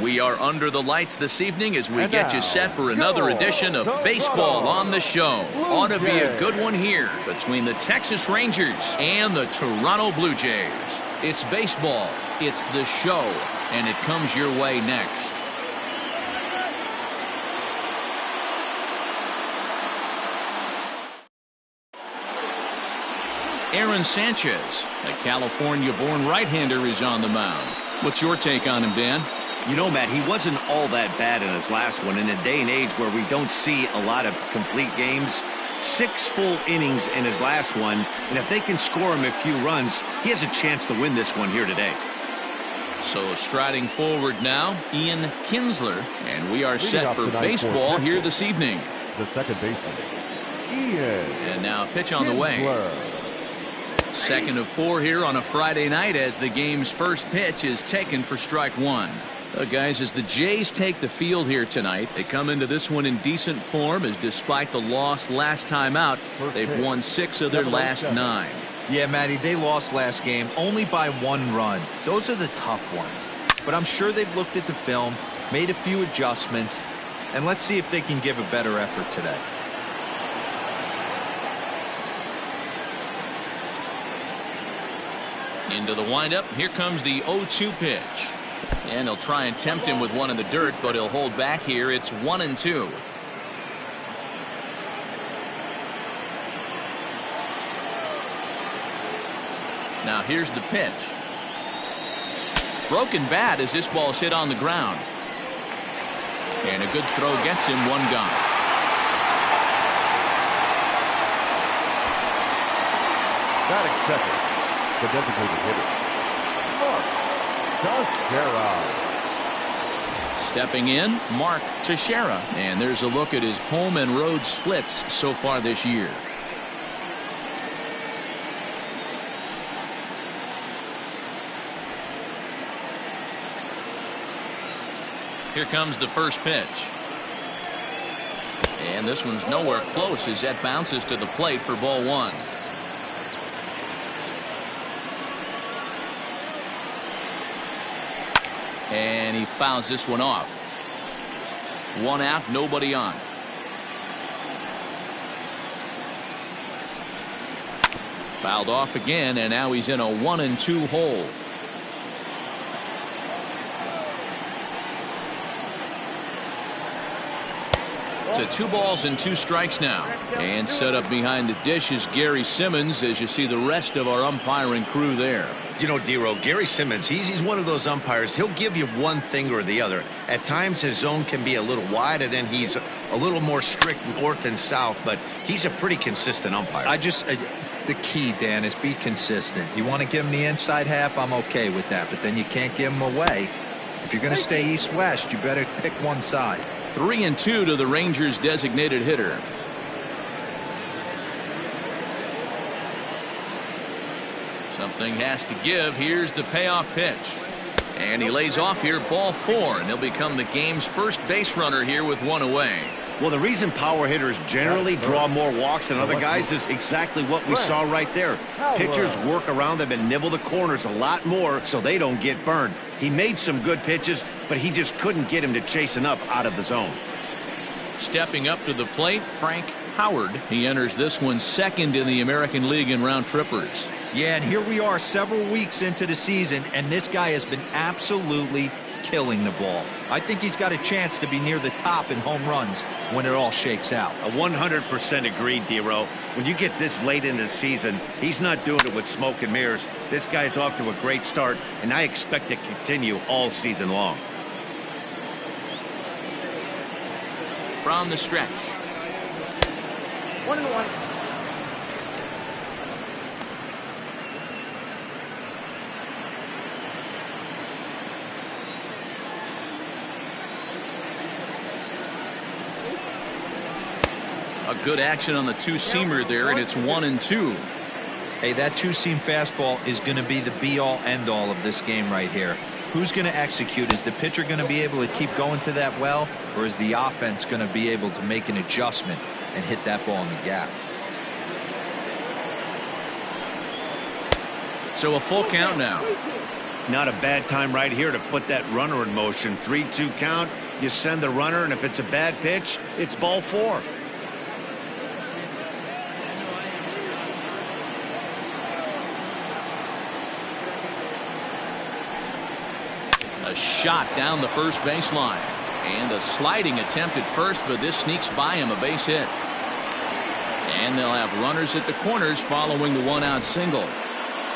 We are under the lights this evening as we get you set for another edition of Baseball on the Show. Ought to be a good one here between the Texas Rangers and the Toronto Blue Jays. It's baseball, it's the show, and it comes your way next. Aaron Sanchez, a California-born right-hander, is on the mound. What's your take on him, Dan? You know, Matt, he wasn't all that bad in his last one. In a day and age where we don't see a lot of complete games, 6 full innings in his last one, and if they can score him a few runs, he has a chance to win this one here today. So striding forward now, Ian Kinsler, and we are set for baseball here this evening. The second baseman, Ian. And now pitch on the way. Second of 4 here on a Friday night as the game's first pitch is taken for strike 1. Guys, as the Jays take the field here tonight, they come into this one in decent form, as despite the loss last time out, they've won 6 of their last 9. Yeah, Matty, they lost last game only by 1 run. Those are the tough ones. But I'm sure they've looked at the film, made a few adjustments, and let's see if they can give a better effort today. Into the windup, here comes the 0-2 pitch. And he'll try and tempt him with one in the dirt, but he'll hold back here. It's 1-2. Now here's the pitch. Broken bat as this ball's hit on the ground. And a good throw gets him 1 gone. Batting second, the designated hitter, Teixeira. Stepping in, Mark Teixeira. And there's a look at his home and road splits so far this year. Here comes the first pitch. And this one's nowhere close as that bounces to the plate for ball 1. And he fouls this one off. 1 out, nobody on. Fouled off again, and now he's in a 1-2 hole. To 2 balls and 2 strikes now. And set up behind the dish is Gary Simmons, as you see the rest of our umpiring crew there. You know, D-Row, Gary Simmons, he's one of those umpires. He'll give you one thing or the other. At times his zone can be a little wide, and then he's a little more strict north and south, but he's a pretty consistent umpire. The key, Dan, is be consistent. You want to give him the inside half, I'm okay with that, but then you can't give him away. If you're going to stay east-west, you better pick one side. 3-2 to the Rangers' designated hitter. Something has to give. Here's the payoff pitch. And he lays off here, ball 4, and he'll become the game's first base runner here with 1 away. Well, the reason power hitters generally draw more walks than other guys is exactly what we saw right there. Pitchers work around them and nibble the corners a lot more so they don't get burned. He made some good pitches, but he just couldn't get him to chase enough out of the zone. Stepping up to the plate, Frank Howard. He enters this one second in the American League in round trippers. Yeah, and here we are several weeks into the season, and this guy has been absolutely killing the ball. I think he's got a chance to be near the top in home runs when it all shakes out. 100% agreed, D-Row. When you get this late in the season, he's not doing it with smoke and mirrors. This guy's off to a great start, and I expect to continue all season long. From the stretch. 1-1. A good action on the 2-seamer there, and it's 1-2. Hey, that 2-seam fastball is going to be the be-all, end-all of this game right here. Who's going to execute? Is the pitcher going to be able to keep going to that well, or is the offense going to be able to make an adjustment and hit that ball in the gap? So a full count now. Not a bad time right here to put that runner in motion. 3-2 count. You send the runner, and if it's a bad pitch, it's ball 4. A shot down the first baseline. And a sliding attempt at first, but this sneaks by him, a base hit. And they'll have runners at the corners following the one-out single.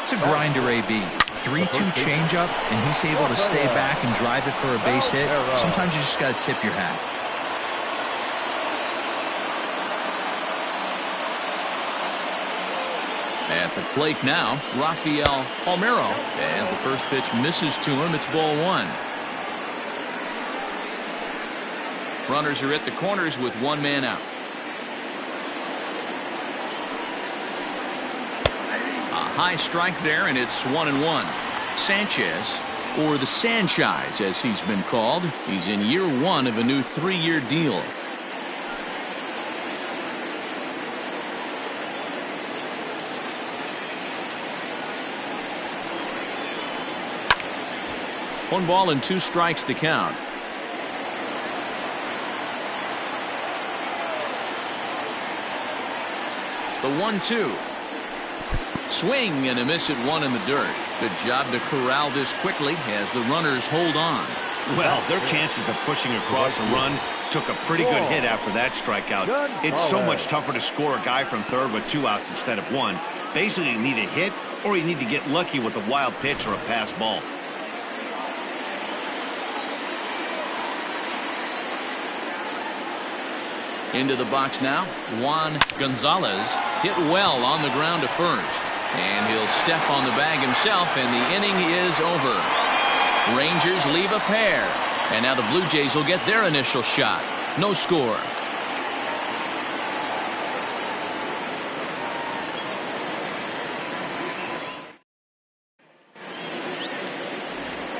It's a grinder, AB. 3-2 changeup, and he's able to stay back and drive it for a base hit. Sometimes you just got to tip your hat. At the plate now, Rafael Palmeiro. As the first pitch misses to him, it's ball 1. Runners are at the corners with one man out. A high strike there, and it's 1-1. Sanchez, or the Sanchez as he's been called, he's in year 1 of a new 3-year deal. One ball and 2 strikes to count. The 1-2. Swing and a miss at 1 in the dirt. Good job to corral this quickly as the runners hold on. Well, their chances of pushing across a run took a pretty good hit after that strikeout. It's so much tougher to score a guy from third with 2 outs instead of 1. Basically, you need a hit or you need to get lucky with a wild pitch or a pass ball. Into the box now, Juan Gonzalez hit well on the ground to first. And he'll step on the bag himself, and the inning is over. Rangers leave a pair. And now the Blue Jays will get their initial shot. No score.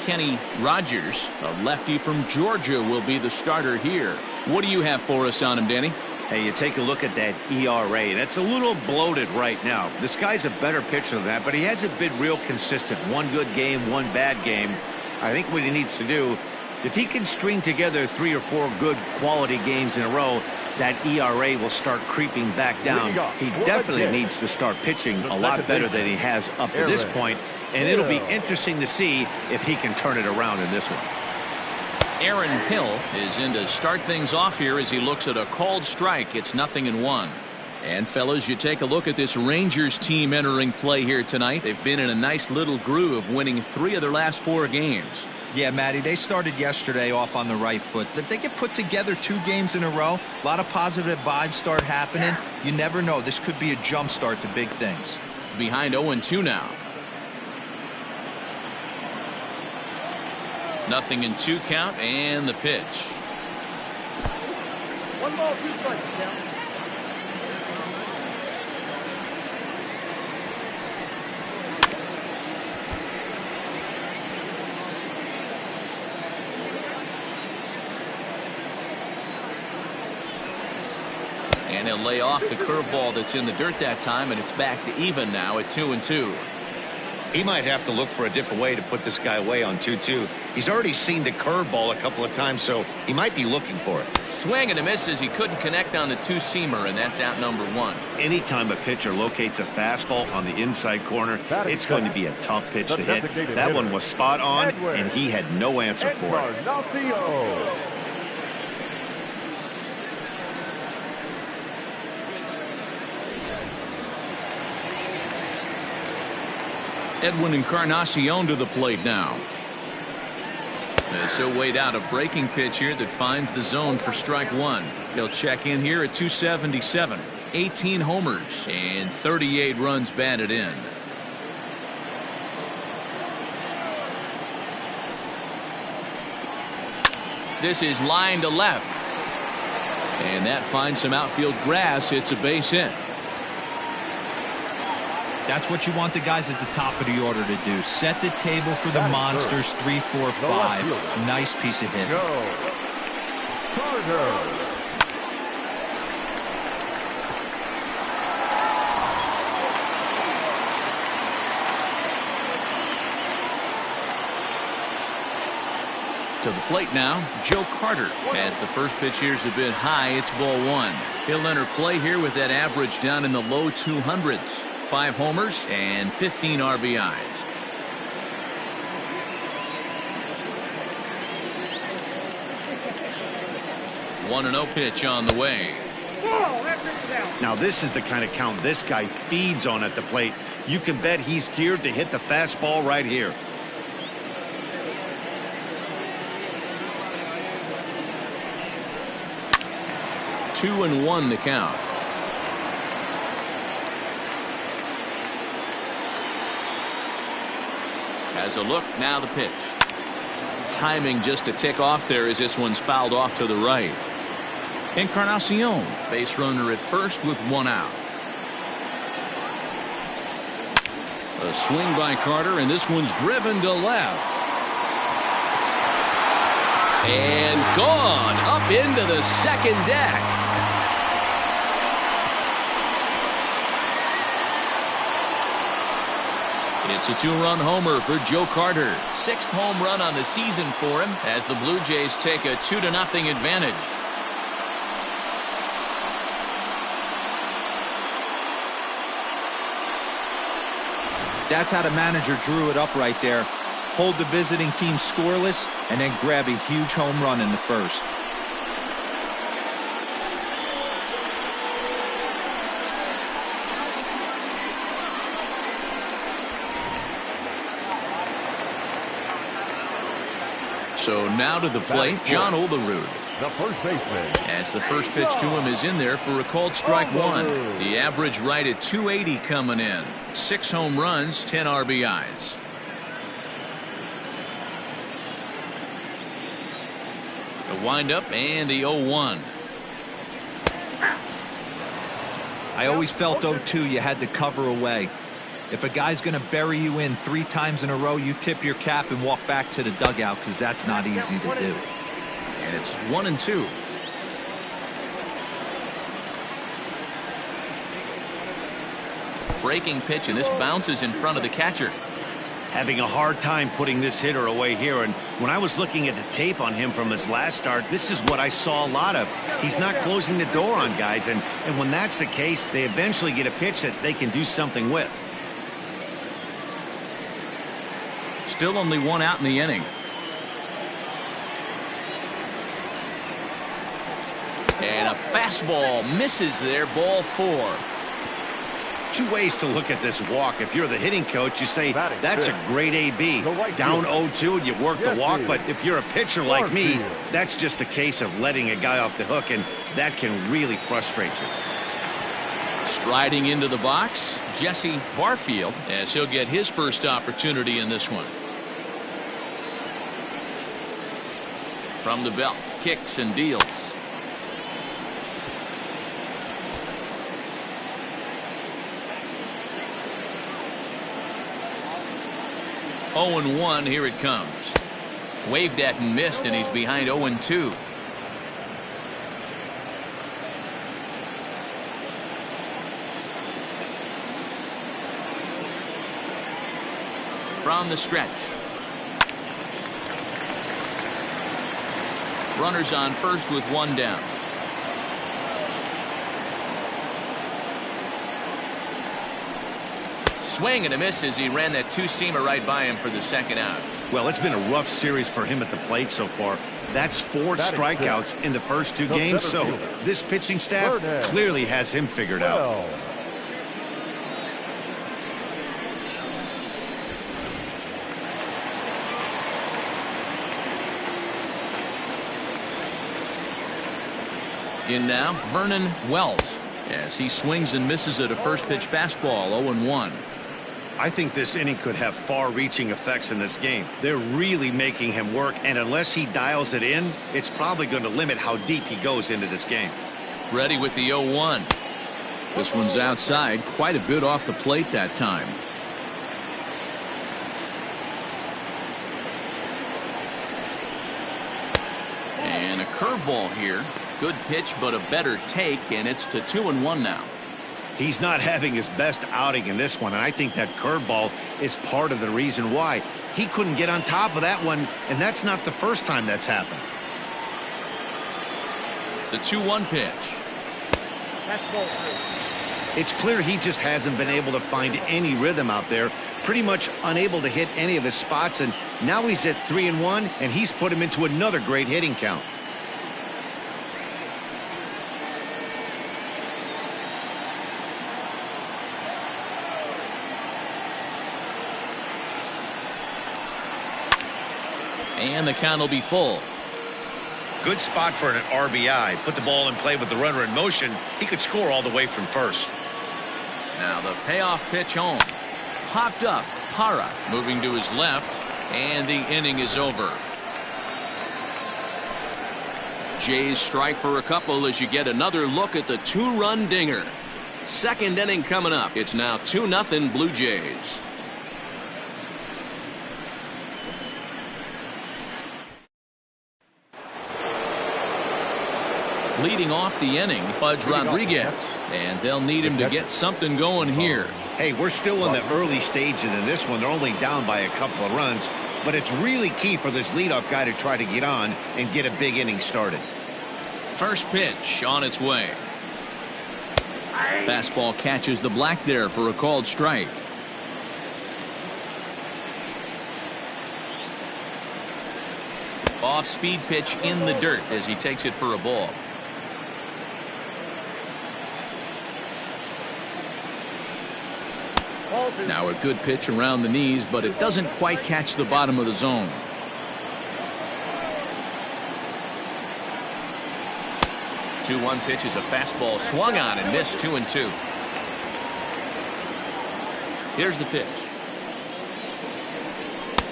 Kenny Rogers, a lefty from Georgia, will be the starter here. What do you have for us on him, Danny? Hey, you take a look at that ERA. That's a little bloated right now. This guy's a better pitcher than that, but he hasn't been real consistent. 1 good game, 1 bad game. I think what he needs to do, if he can string together 3 or 4 good quality games in a row, that ERA will start creeping back down. He definitely needs to start pitching a lot better than he has up to this point, and it'll be interesting to see if he can turn it around in this one. Aaron Hill is in to start things off here as he looks at a called strike. It's 0-1. And fellas, you take a look at this Rangers team entering play here tonight. They've been in a nice little groove, winning 3 of their last 4 games. Yeah, Matty, they started yesterday off on the right foot. If they get put together 2 games in a row, a lot of positive vibes start happening. You never know. This could be a jump start to big things. Behind 0-2 now. 0-2 count, and the pitch. 1 ball, 2 strikes, count. And he'll lay off the curveball that's in the dirt that time, and it's back to even now at 2-2. He might have to look for a different way to put this guy away on 2-2. He's already seen the curveball a couple of times, so he might be looking for it. Swing and a miss as he couldn't connect on the 2-seamer, and that's out number 1. Anytime a pitcher locates a fastball on the inside corner, it's going to be a tough pitch to hit. That one was spot on, and he had no answer for it. Edwin Encarnacion to the plate now. As he'll wait out a breaking pitch here that finds the zone for strike 1. He'll check in here at 277. 18 homers and 38 runs batted in. This is line to left. And that finds some outfield grass. It's a base hit. That's what you want the guys at the top of the order to do. Set the table for the monsters. 3, 4, 5. Nice piece of hit. To the plate now, Joe Carter. As the first pitch here is a bit high, it's ball one. He'll enter play here with that average down in the low 200s. 5 homers and 15 RBIs. One 1-0 pitch on the way. Now this is the kind of count this guy feeds on at the plate. You can bet he's geared to hit the fastball right here. 2-1 the count. Has a look, now the pitch. Timing just a tick off there as this one's fouled off to the right. Encarnacion, base runner at first with 1 out. A swing by Carter, and this one's driven to left. And gone up into the second deck. It's a 2-run homer for Joe Carter. 6th home run on the season for him as the Blue Jays take a 2-0 advantage. That's how the manager drew it up right there. Hold the visiting team scoreless and then grab a huge home run in the first. So now to the plate, John Olerud. The first baseman. As the first pitch to him is in there for a called strike one. The average right at 280 coming in. 6 home runs, 10 RBIs. The windup and the 0-1. I always felt 0-2 you had to cover away. If a guy's going to bury you in 3 times in a row, you tip your cap and walk back to the dugout because that's not easy to do. And it's 1-2. Breaking pitch, and this bounces in front of the catcher. Having a hard time putting this hitter away here, and when I was looking at the tape on him from his last start, this is what I saw a lot of. He's not closing the door on guys, and when that's the case, they eventually get a pitch that they can do something with. Still only 1 out in the inning. And a fastball misses there, ball 4. 2 ways to look at this walk. If you're the hitting coach, you say that's a great AB. Down 0-2 and you work the walk, but if you're a pitcher like me, that's just a case of letting a guy off the hook, and that can really frustrate you. Striding into the box, Jesse Barfield, as he'll get his first opportunity in this one. From the belt, kicks and deals. Oh and 1, here it comes. Waved at and missed, and he's behind 0-2. From the stretch. Runners on first with 1 down. Swing and a miss as he ran that 2-seamer right by him for the 2nd out. Well, it's been a rough series for him at the plate so far. That's 4 strikeouts in the first 2 games, so this pitching staff clearly has him figured out. In now, Vernon Wells, as he swings and misses at a first pitch fastball, 0-1. I think this inning could have far-reaching effects in this game. They're really making him work, and unless he dials it in, it's probably going to limit how deep he goes into this game. Ready with the 0-1. This one's outside, quite a bit off the plate that time. Curveball here. Good pitch, but a better take, and it's to 2-1 now. He's not having his best outing in this one, and I think that curveball is part of the reason why. He couldn't get on top of that one, and that's not the first time that's happened. The 2-1 pitch. That's ball 3. It's clear he just hasn't been able to find any rhythm out there. Pretty much unable to hit any of his spots, and now he's at 3-1, and he's put him into another great hitting count. And the count will be full. Good spot for an RBI. Put the ball in play with the runner in motion. He could score all the way from first. Now the payoff pitch home. Popped up. Hara moving to his left, and the inning is over. Jays strike for a couple as you get another look at the 2-run dinger. Second inning coming up. It's now 2-0 Blue Jays. Leading off the inning, Pudge Rodriguez, and they'll need him to get something going here. Hey, we're still in the early stages in this one. They're only down by a couple of runs, but it's really key for this leadoff guy to try to get on and get a big inning started. First pitch on its way. Fastball catches the black there for a called strike. Off-speed pitch in the dirt as he takes it for a ball. Now a good pitch around the knees, but it doesn't quite catch the bottom of the zone. The 2-1 pitch is a fastball swung on and missed. 2-2. Here's the pitch.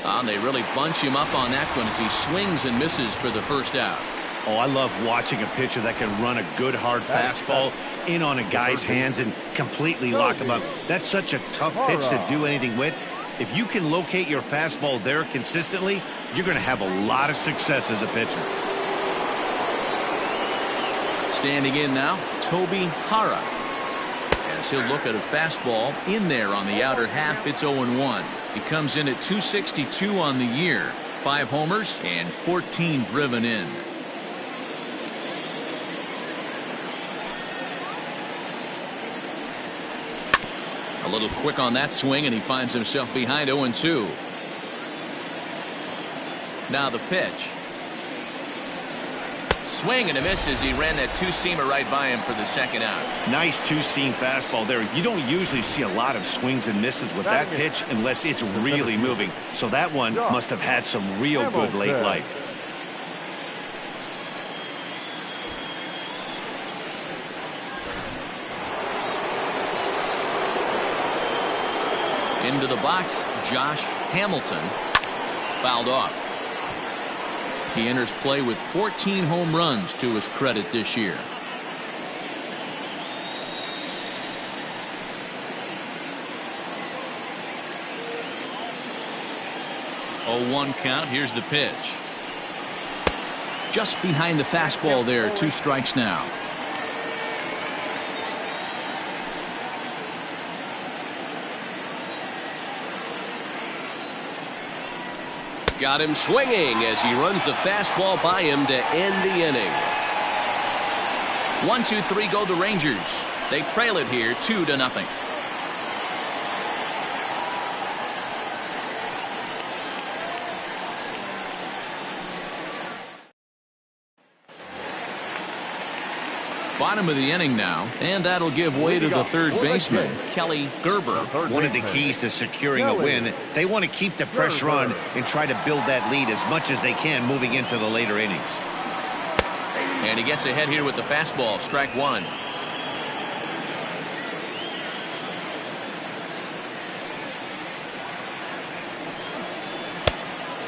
And they really bunch him up on that one as he swings and misses for the first out. Oh, I love watching a pitcher that can run a good hard fastball in on a guy's hands and completely lock him up. That's such a tough pitch to do anything with. If you can locate your fastball there consistently, you're going to have a lot of success as a pitcher. Standing in now, Toby Hara. As he'll look at a fastball in there on the outer half. It's 0-1. He comes in at 262 on the year. 5 homers and 14 driven in. A little quick on that swing, and he finds himself behind 0-2. Now the pitch. Swing and a miss as he ran that two-seamer right by him for the second out. Nice two-seam fastball there. You don't usually see a lot of swings and misses with that pitch unless it's really moving. So that one must have had some real good late life. Into the box, Josh Hamilton. Fouled off. He enters play with 14 home runs to his credit this year. 0-1 count. Here's the pitch. Just behind the fastball there. 2 strikes now. Got him swinging as he runs the fastball by him to end the inning. 1-2-3 go the Rangers. They trail it here 2-0. Bottom of the inning now, and that'll give way to the third baseman, Kelly Gerber. One of the keys to securing a win, they want to keep the pressure on and try to build that lead as much as they can moving into the later innings. And he gets ahead here with the fastball, strike 1.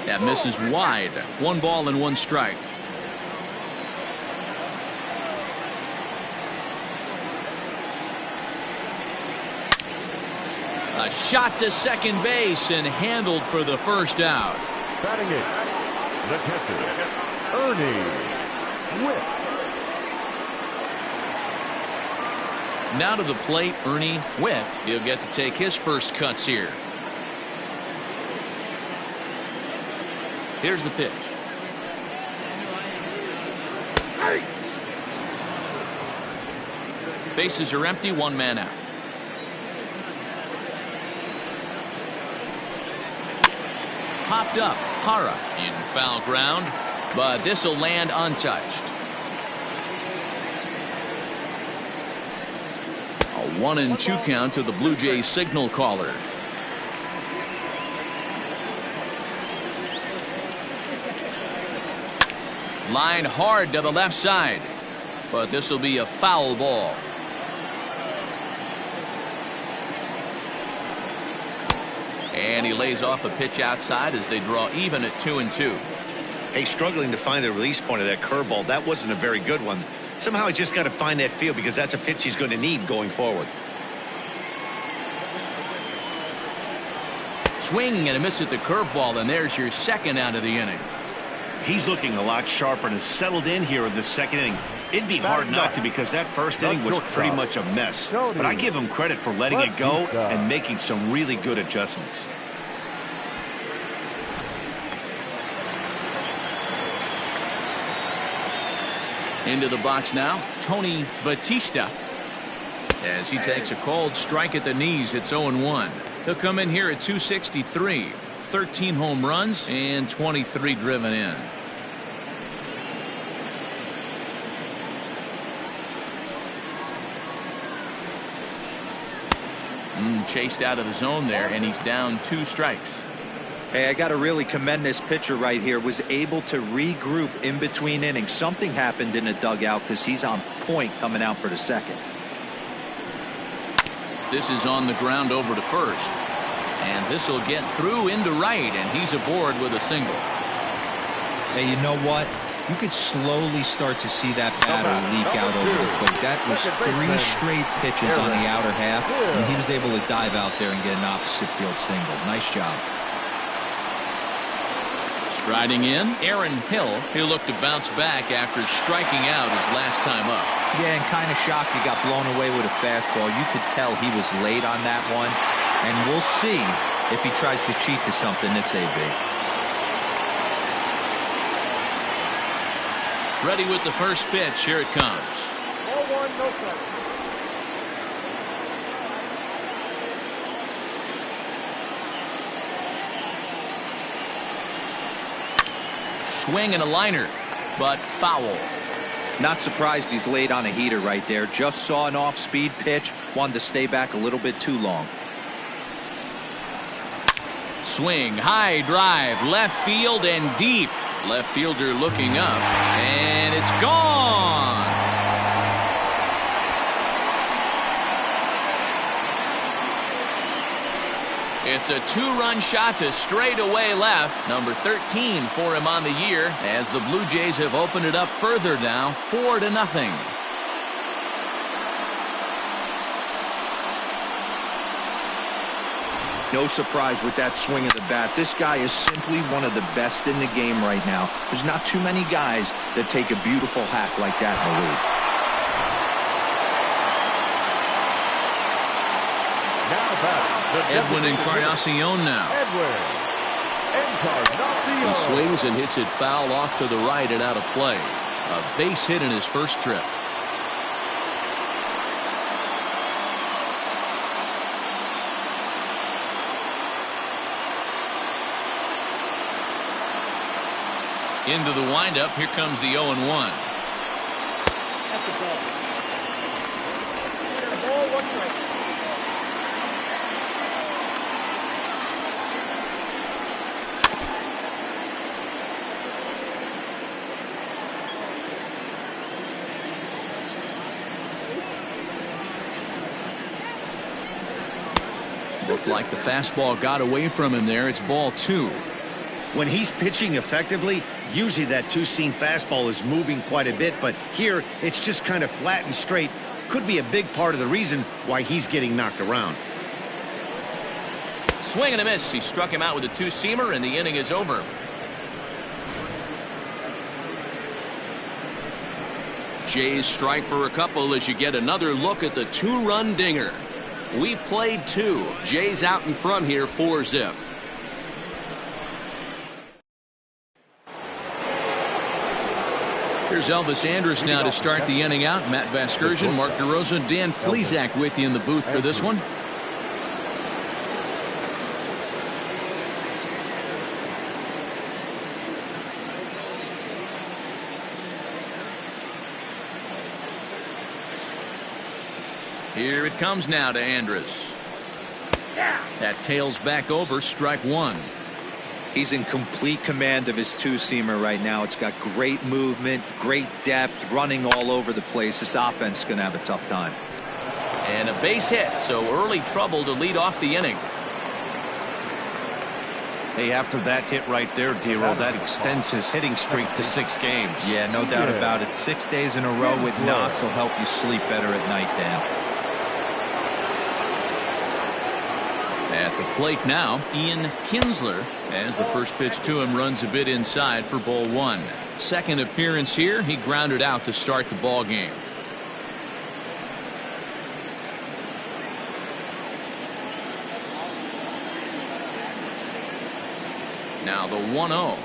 That misses wide. 1 ball and 1 strike. A shot to second base and handled for the first out. Batting it, the catcher, Ernie Whitt. Now to the plate, Ernie Witt. He'll get to take his first cuts here. Here's the pitch. Bases are empty, one man out. Popped up, Hara in foul ground, but this will land untouched. A 1-2 count to the Blue Jays signal caller. Line hard to the left side, but this will be a foul ball. And he lays off a pitch outside as they draw even at 2-2. Hey, struggling to find the release point of that curveball. That wasn't a very good one. Somehow he's just got to find that feel because that's a pitch he's going to need going forward. Swing and a miss at the curveball, and there's your second out of the inning. He's looking a lot sharper and has settled in here in the second inning. It'd be hard not to because that first inning was pretty much a mess. But I give him credit for letting it go and making some really good adjustments. Into the box now, Tony Batista. As he takes a called strike at the knees, it's 0-1. He'll come in here at 263. 13 home runs and 23 driven in. Chased out of the zone there, and he's down 2 strikes. Hey, I got to really commend this pitcher right here. Was able to regroup in between innings. Something happened in the dugout because he's on point coming out for the second. This is on the ground over to first. And this will get through into right, and he's aboard with a single. Hey, you know what? You could slowly start to see that batter leak out over the plate. That was 3 straight pitches on the outer half, and he was able to dive out there and get an opposite field single. Nice job. Striding in, Aaron Hill. He'll look to bounce back after striking out his last time up. Yeah, and kind of shocked he got blown away with a fastball. You could tell he was late on that one. And we'll see if he tries to cheat to something this AB. Ready with the first pitch. Here it comes. 0-1, no strike. Swing and a liner, but foul. Not surprised he's laid on a heater right there. Just saw an off-speed pitch. Wanted to stay back a little bit too long. Swing, high drive, left field and deep. Left fielder looking up, and it's gone. It's a 2-run shot to straightaway left. Number 13 for him on the year as the Blue Jays have opened it up further now, 4-0. No surprise with that swing of the bat. This guy is simply one of the best in the game right now. There's not too many guys that take a beautiful hack like that in the league. Edwin Encarnacion now. He swings and hits it foul off to the right and out of play. A base hit in his first trip. Into the windup. Here comes the 0-1. That's a ball. Ball, 1 strike. Looked like the fastball got away from him there. It's ball 2. When he's pitching effectively, usually that 2-seam fastball is moving quite a bit, but here it's just kind of flat and straight. Could be a big part of the reason why he's getting knocked around. Swing and a miss. He struck him out with a 2-seamer, and the inning is over. Jays strike for a couple as you get another look at the two-run dinger. We've played two. Jays out in front here, 4-zip. Here's Elvis Andrus now to start the inning out. Matt Vasgersian, Mark DeRosa, Dan Plesac with you in the booth for this one. Here it comes now to Andrus. That tails back over, strike one. He's in complete command of his two-seamer right now. It's got great movement, great depth, running all over the place. This offense is going to have a tough time. And a base hit, so early trouble to lead off the inning. Hey, after that hit right there, Dero, that extends his hitting streak to 6 games. Yeah, no doubt about it. 6 days in a row with knocks will help you sleep better at night, Dan. At the plate now, Ian Kinsler, as the first pitch to him runs a bit inside for ball one. Second appearance here, he grounded out to start the ball game. Now the 1-0.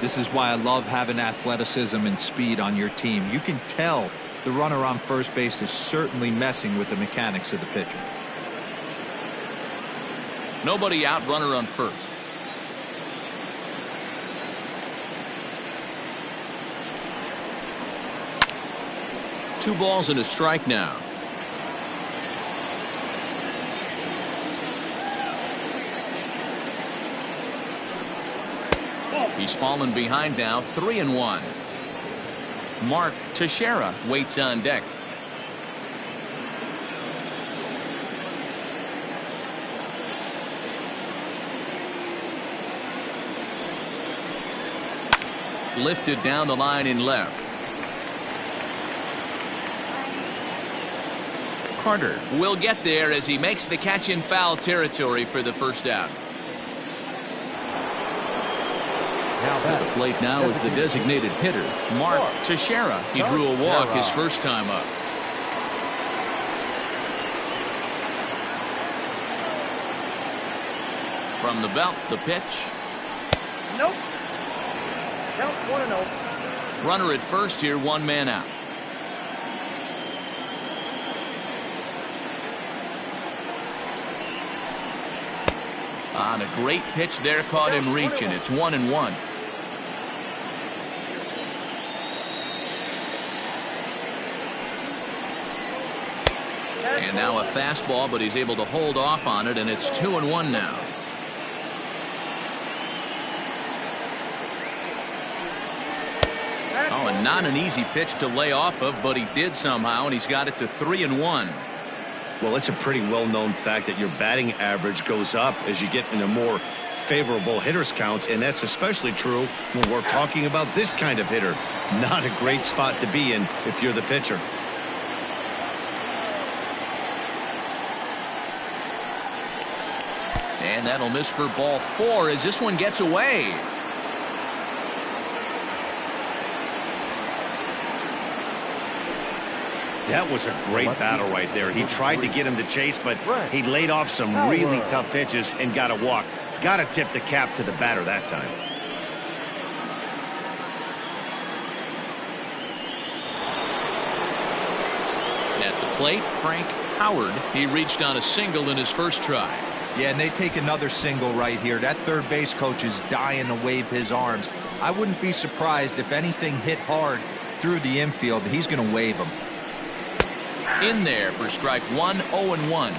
This is why I love having athleticism and speed on your team. You can tell the runner on first base is certainly messing with the mechanics of the pitcher. Nobody out, runner on first. Two balls and a strike now. He's fallen behind now, 3-1. Mark Teixeira waits on deck. Lifted down the line in left. Carter will get there as he makes the catch in foul territory for the first out. At the plate now is the designated hitter, Mark Teixeira. He drew a walk his first time up. From the belt, the pitch. Nope. Count 1-0. Runner at first here, one man out. On a great pitch there, caught him reaching. It's 1-1. And now a fastball, but he's able to hold off on it, and it's 2-1 now. Oh, and not an easy pitch to lay off of, but he did somehow, and he's got it to 3-1. Well, it's a pretty well-known fact that your batting average goes up as you get into more favorable hitters counts, and that's especially true when we're talking about this kind of hitter. Not a great spot to be in if you're the pitcher. And that'll miss for ball 4 as this one gets away. That was a great battle right there. He tried to get him to chase, but he laid off some really tough pitches and got a walk. Got to tip the cap to the batter that time. At the plate, Frank Howard. He reached on a single in his first try. Yeah, and they take another single right here. That third base coach is dying to wave his arms. I wouldn't be surprised if anything hit hard through the infield. He's going to wave them. In there for strike one, 0-1.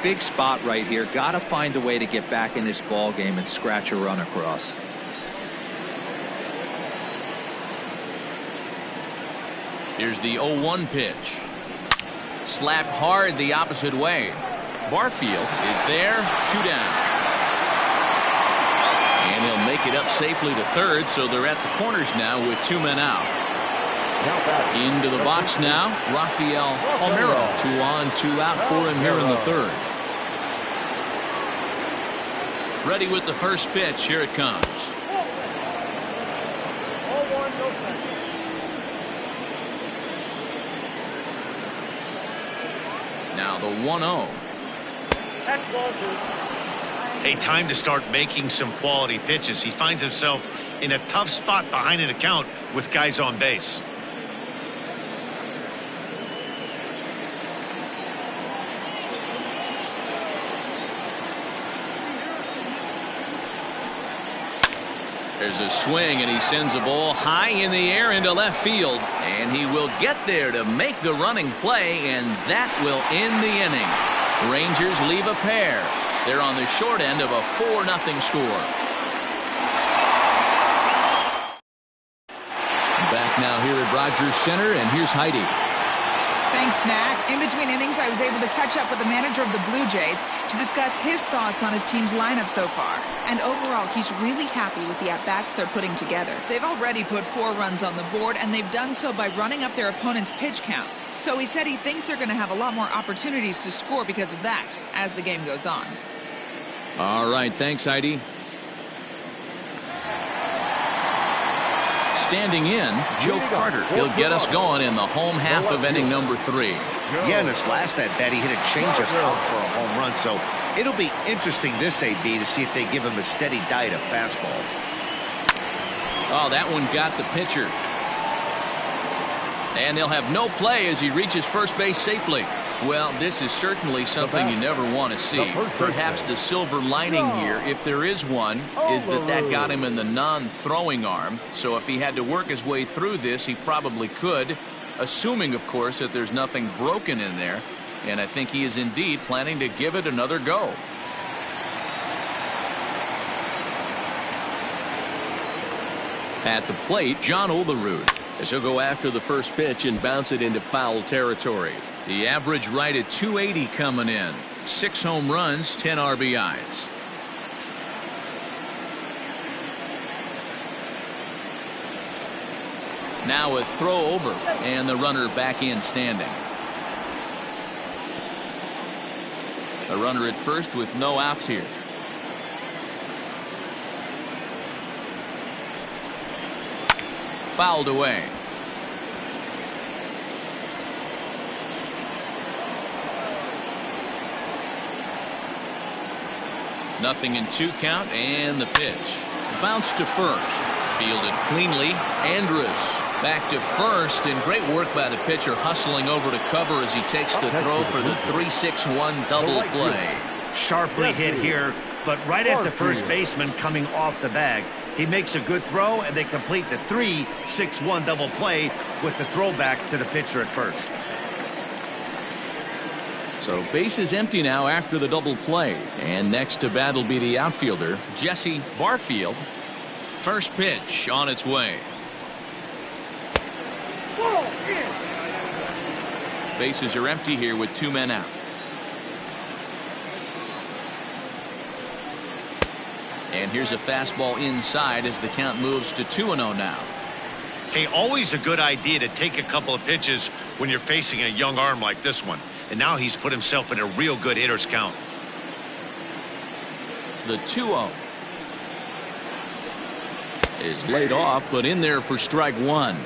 Big spot right here. Got to find a way to get back in this ball game and scratch a run across. Here's the 0-1 pitch. Slapped hard the opposite way. Barfield is there, 2 down. And he'll make it up safely to third, so they're at the corners now with 2 men out. Into the box now, Rafael Palmeiro. 2 on, 2 out for him here in the third. Ready with the first pitch. Here it comes. 0-1. Now the 1-0. Hey, time to start making some quality pitches. He finds himself in a tough spot behind an account with guys on base. There's a swing, and he sends a ball high in the air into left field. And he will get there to make the running play, and that will end the inning. Rangers leave a pair. They're on the short end of a 4-0 score. Back now here at Rogers Center, and here's Heidi. Thanks, Matt. In between innings, I was able to catch up with the manager of the Blue Jays to discuss his thoughts on his team's lineup so far. And overall, he's really happy with the at-bats they're putting together. They've already put 4 runs on the board, and they've done so by running up their opponent's pitch count. So he said he thinks they're going to have a lot more opportunities to score because of that as the game goes on. All right, thanks, Heidi. Standing in, Joe Carter. He'll get us going in the home half of inning number 3. Yeah, in his last at-bat, he hit a changeup out for a home run. So it'll be interesting this AB to see if they give him a steady diet of fastballs. Oh, that one got the pitcher. And they'll have no play as he reaches first base safely. Well, this is certainly something you never want to see. Perhaps the silver lining here, if there is one, is that got him in the non-throwing arm. So if he had to work his way through this, he probably could, assuming, of course, that there's nothing broken in there. And I think he is indeed planning to give it another go. At the plate, John Olerud, as he'll go after the first pitch and bounce it into foul territory. The average right at 280 coming in. 6 home runs, 10 RBIs. Now a throw over, and the runner back in standing. A runner at first with no outs here. Fouled away. Nothing in 2 count, and the pitch. Bounce to first. Fielded cleanly. Andrus back to first, and great work by the pitcher hustling over to cover as he takes the throw for the 3-6-1 double play. Sharply hit here, but right at the first baseman coming off the bag. He makes a good throw, and they complete the 3-6-1 double play with the throwback to the pitcher at first. So base is empty now after the double play. And next to bat will be the outfielder, Jesse Barfield. First pitch on its way. Bases are empty here with 2 men out. And here's a fastball inside as the count moves to 2-0 now. Hey, always a good idea to take a couple of pitches when you're facing a young arm like this one. And now he's put himself in a real good hitter's count. The 2-0 is laid off, but in there for strike 1.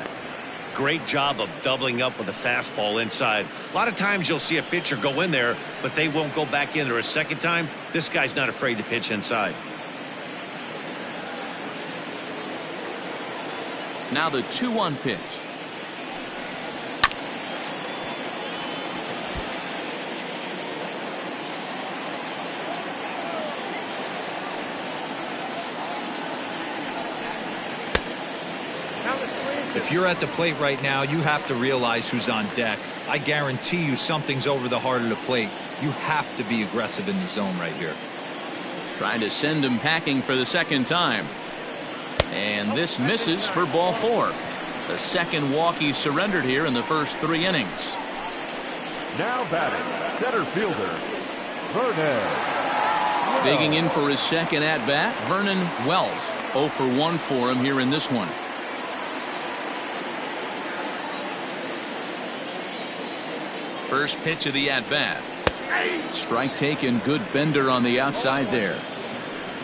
Great job of doubling up with a fastball inside. A lot of times you'll see a pitcher go in there, but they won't go back in there a second time. This guy's not afraid to pitch inside. Now the 2-1 pitch. If you're at the plate right now, you have to realize who's on deck. I guarantee you something's over the heart of the plate. You have to be aggressive in the zone right here. Trying to send him packing for the second time. And this misses for ball 4. The second walk he surrendered here in the first 3 innings. Now batting, center fielder, Vernon. Digging in for his second at-bat, Vernon Wells. 0 for 1 for him here in this one. First pitch of the at-bat. Strike taken, good bender on the outside there.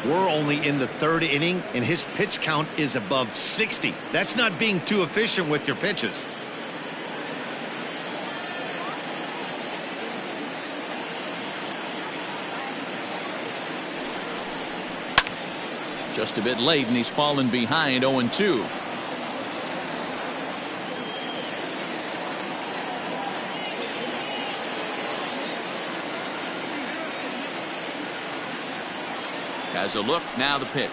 We're only in the 3rd inning, and his pitch count is above 60. That's not being too efficient with your pitches. Just a bit late, and he's fallen behind 0-2. Has a look, now the pitch.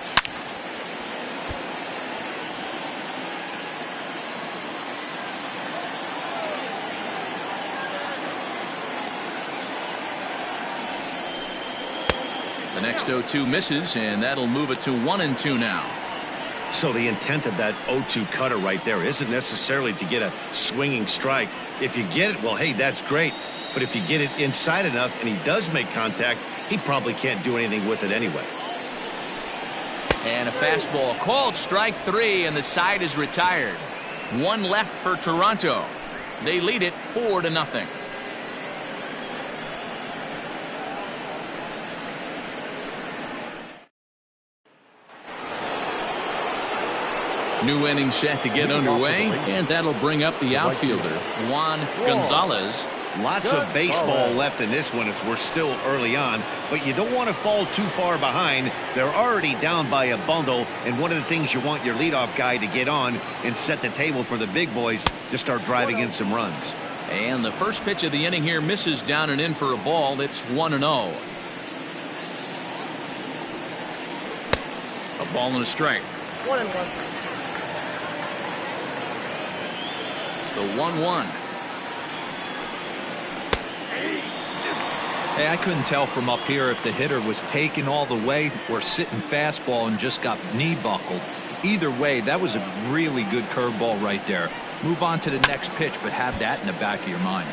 The next 0-2 misses, and that'll move it to 1-2 now. So the intent of that 0-2 cutter right there isn't necessarily to get a swinging strike. If you get it, well, hey, that's great. But if you get it inside enough and he does make contact, he probably can't do anything with it anyway. And a fastball called strike 3, and the side is retired. 1 left for Toronto. They lead it 4-0. New inning set to get underway, and that'll bring up the outfielder, Juan Gonzalez. Lots of baseball left in this one as we're still early on, but you don't want to fall too far behind. They're already down by a bundle, and one of the things you want your leadoff guy to get on and set the table for the big boys to start driving in some runs. And the first pitch of the inning here misses down and in for a ball. It's 1-0. A ball and a strike. 1-1. The 1-1. Hey, I couldn't tell from up here if the hitter was taking all the way or sitting fastball and just got knee buckled. Either way, that was a really good curveball right there. Move on to the next pitch, but have that in the back of your mind.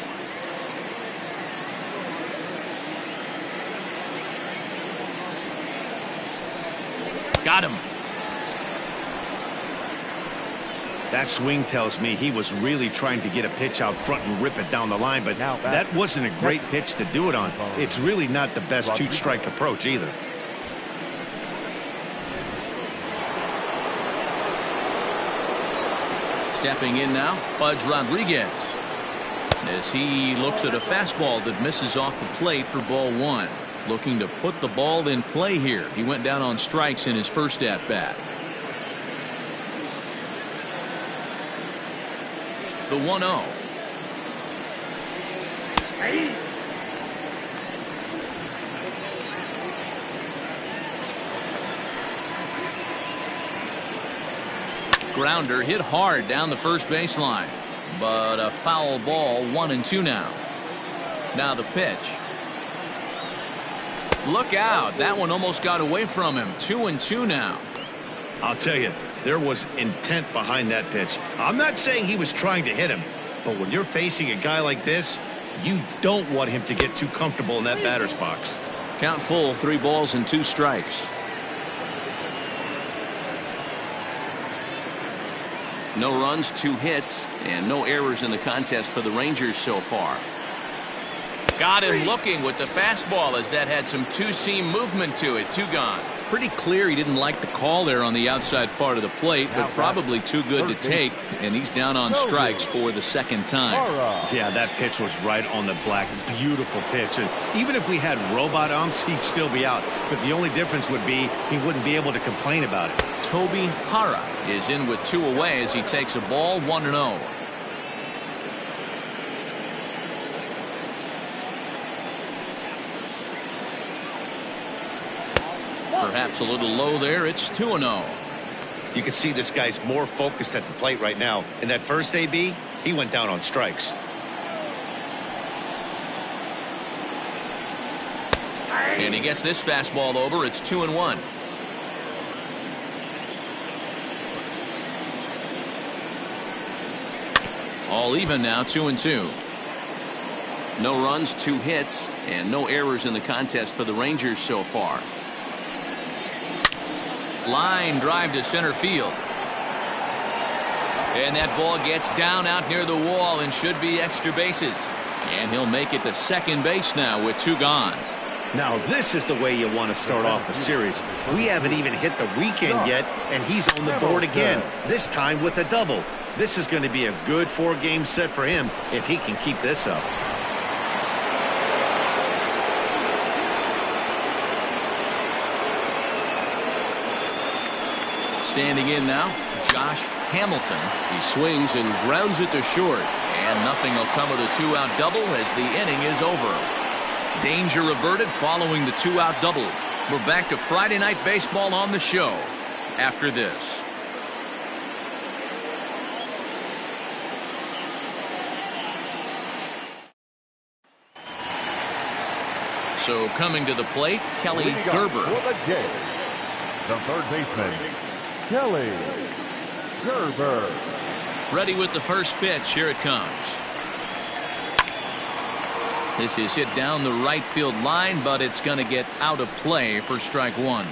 Got him. That swing tells me he was really trying to get a pitch out front and rip it down the line, but that wasn't a great pitch to do it on. It's really not the best two-strike approach either. Stepping in now, Pudge Rodriguez. As he looks at a fastball that misses off the plate for ball 1. Looking to put the ball in play here. He went down on strikes in his first at-bat. The 1-0. Grounder hit hard down the first baseline, but a foul ball. 1-2 now. Now the pitch. Look out, that one almost got away from him. 2-2 now. I'll tell you, there was intent behind that pitch. I'm not saying he was trying to hit him, but when you're facing a guy like this, you don't want him to get too comfortable in that batter's box. Count full, 3 balls and 2 strikes. No runs, 2 hits, and no errors in the contest for the Rangers so far. Got him looking with the fastball as that had some two-seam movement to it. 2 gone. Pretty clear he didn't like the call there on the outside part of the plate, but probably too good to take, and he's down on strikes for the second time. Yeah, that pitch was right on the black. Beautiful pitch. And even if we had robot umps, he'd still be out. But the only difference would be he wouldn't be able to complain about it. Toby Hara is in with 2 away as he takes a ball. 1-0. Perhaps a little low there. It's 2-0. You can see this guy's more focused at the plate right now. In that first AB, he went down on strikes. And he gets this fastball over. It's 2-1. All even now, 2-2. No runs, 2 hits, and no errors in the contest for the Rangers so far. Line drive to center field. And that ball gets down out near the wall and should be extra bases. And he'll make it to second base now with 2 gone. Now this is the way you want to start off a series. We haven't even hit the weekend yet, and he's on the board again, this time with a double. This is going to be a good 4-game set for him if he can keep this up. Standing in now, Josh Hamilton. He swings and grounds it to short. And nothing will come of the 2-out double as the inning is over. Danger averted following the 2-out double. We're back to Friday Night Baseball on the show after this. So coming to the plate, Kelly Gerber. For the Jays, the third baseman, Kelly Gerber. Ready with the first pitch. Here it comes. This is hit down the right field line, but it's going to get out of play for strike one.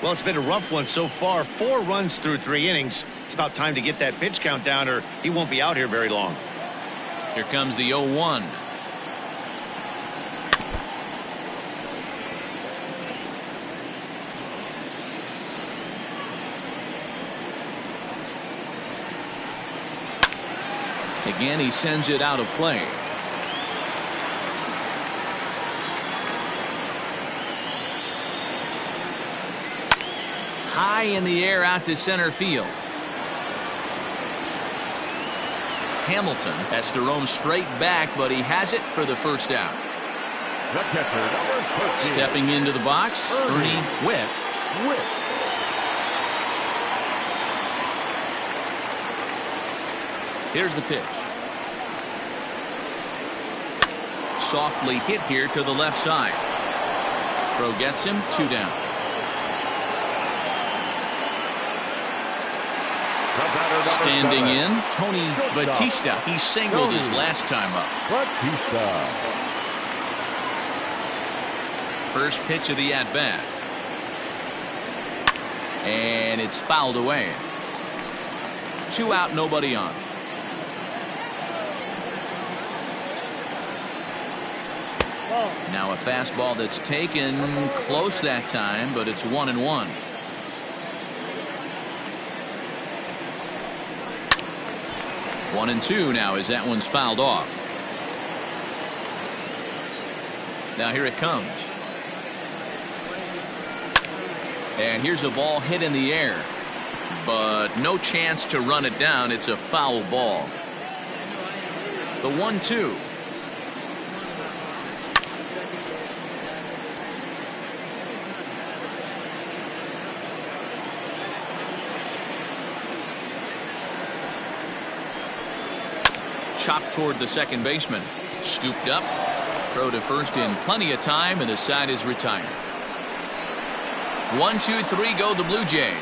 Well, it's been a rough one so far. 4 runs through 3 innings. It's about time to get that pitch count down, or he won't be out here very long. Here comes the 0-1. Again, he sends it out of play. High in the air out to center field. Hamilton has to roam straight back, but he has it for the first out. The catcher, number 13. Stepping into the box, Ernie Witt. Here's the pitch. Softly hit here to the left side. Throw gets him, 2 down. Standing in, Tony Batista. He singled his last time up. Batista. First pitch of the at-bat. And it's fouled away. 2 out, nobody on. Now a fastball that's taken close that time, but it's 1-1. One and 2 now as that one's fouled off. Now here it comes. And here's a ball hit in the air, but no chance to run it down. It's a foul ball. The 1-2. Chopped toward the second baseman. Scooped up. Throw to first in plenty of time, and the side is retired. 1-2-3 go the Blue Jays,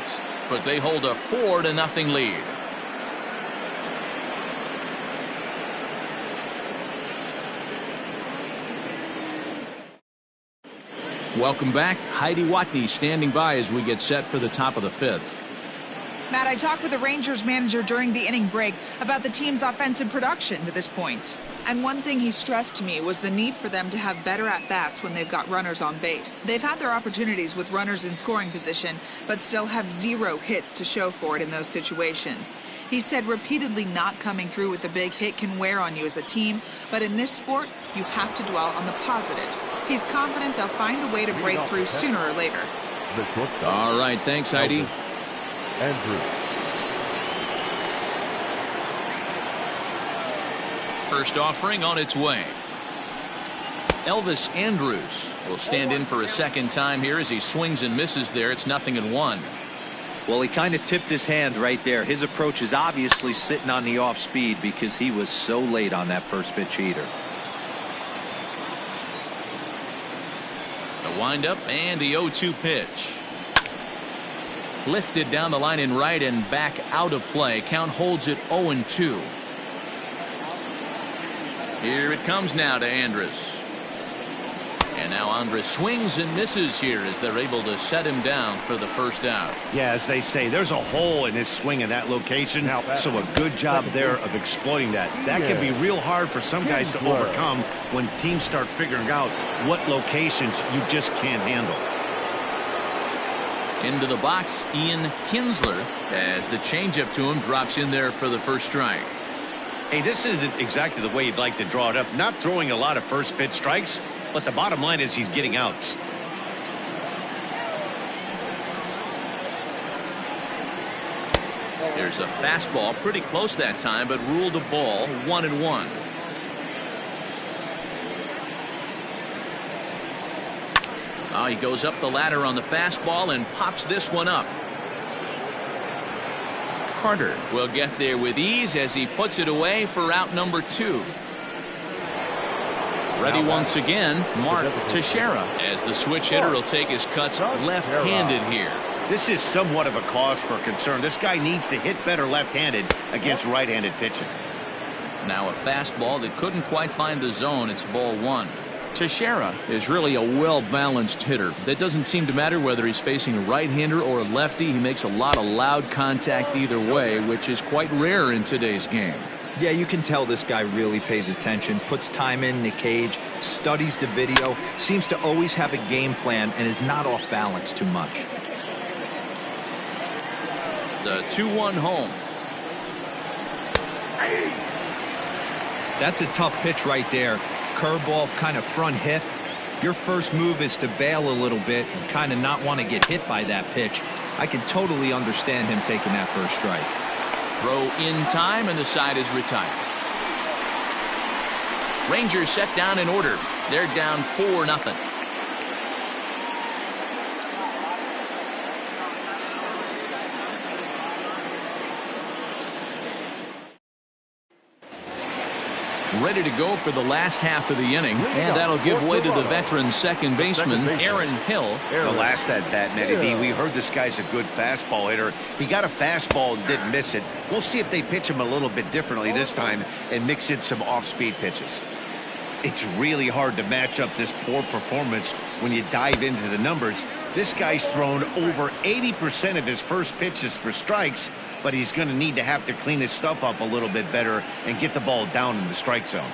but they hold a 4-0 lead. Welcome back. Heidi Watney standing by as we get set for the top of the 5th. Matt, I talked with the Rangers manager during the inning break about the team's offensive production to this point. And one thing he stressed to me was the need for them to have better at-bats when they've got runners on base. They've had their opportunities with runners in scoring position, but still have 0 hits to show for it in those situations. He said repeatedly not coming through with a big hit can wear on you as a team, but in this sport, you have to dwell on the positives. He's confident they'll find a way to break through sooner or later. All right, thanks, Heidi. Andrews. First offering on its way. Elvis Andrews will stand in for a second time here as he swings and misses there. It's 0-1. Well, he kind of tipped his hand right there. His approach is obviously sitting on the off speed because he was so late on that first pitch heater. The windup and the 0-2 pitch. Lifted down the line in right and back out of play. Count holds it 0-2. Here it comes now to Andrus. And Now Andres swings and misses here as they're able to set him down for the first out. Yeah, as they say, there's a hole in his swing in that location, so a good job there of exploiting that. That can be real hard for some guys to overcome when teams start figuring out what locations you just can't handle. Into the box, Ian Kinsler, as the changeup to him drops in there for the first strike. Hey, this isn't exactly the way you'd like to draw it up. Not throwing a lot of first pitch strikes, but the bottom line is he's getting outs. There's a fastball pretty close that time, but ruled a ball, 1-1. Oh, he goes up the ladder on the fastball and pops this one up. Carter will get there with ease as he puts it away for out number 2. Ready once again, Mark Teixeira, as the switch hitter will take his cuts left-handed here. This is somewhat of a cause for concern. This guy needs to hit better left-handed against right-handed pitching. Now a fastball that couldn't quite find the zone. It's ball 1. Teixeira is really a well-balanced hitter. That doesn't seem to matter whether he's facing a right-hander or a lefty. He makes a lot of loud contact either way, which is quite rare in today's game. Yeah, you can tell this guy really pays attention, puts time in the cage, studies the video, seems to always have a game plan, and is not off balance too much. The 2-1 home. That's a tough pitch right there. Curveball, kind of front hip. Your first move is to bail a little bit and kind of not want to get hit by that pitch. I can totally understand him taking that first strike. Throw in time, and the side is retired. Rangers set down in order. They're down 4-0. Ready to go for the last half of the inning, and that'll give way to the veteran second baseman, Aaron Hill. The last at bat, Matty B, we heard this guy's a good fastball hitter. He got a fastball and didn't miss it. We'll see if they pitch him a little bit differently this time and mix in some off-speed pitches. It's really hard to match up this poor performance when you dive into the numbers. This guy's thrown over 80% of his first pitches for strikes, but he's going to need to have to clean his stuff up a little bit better and get the ball down in the strike zone.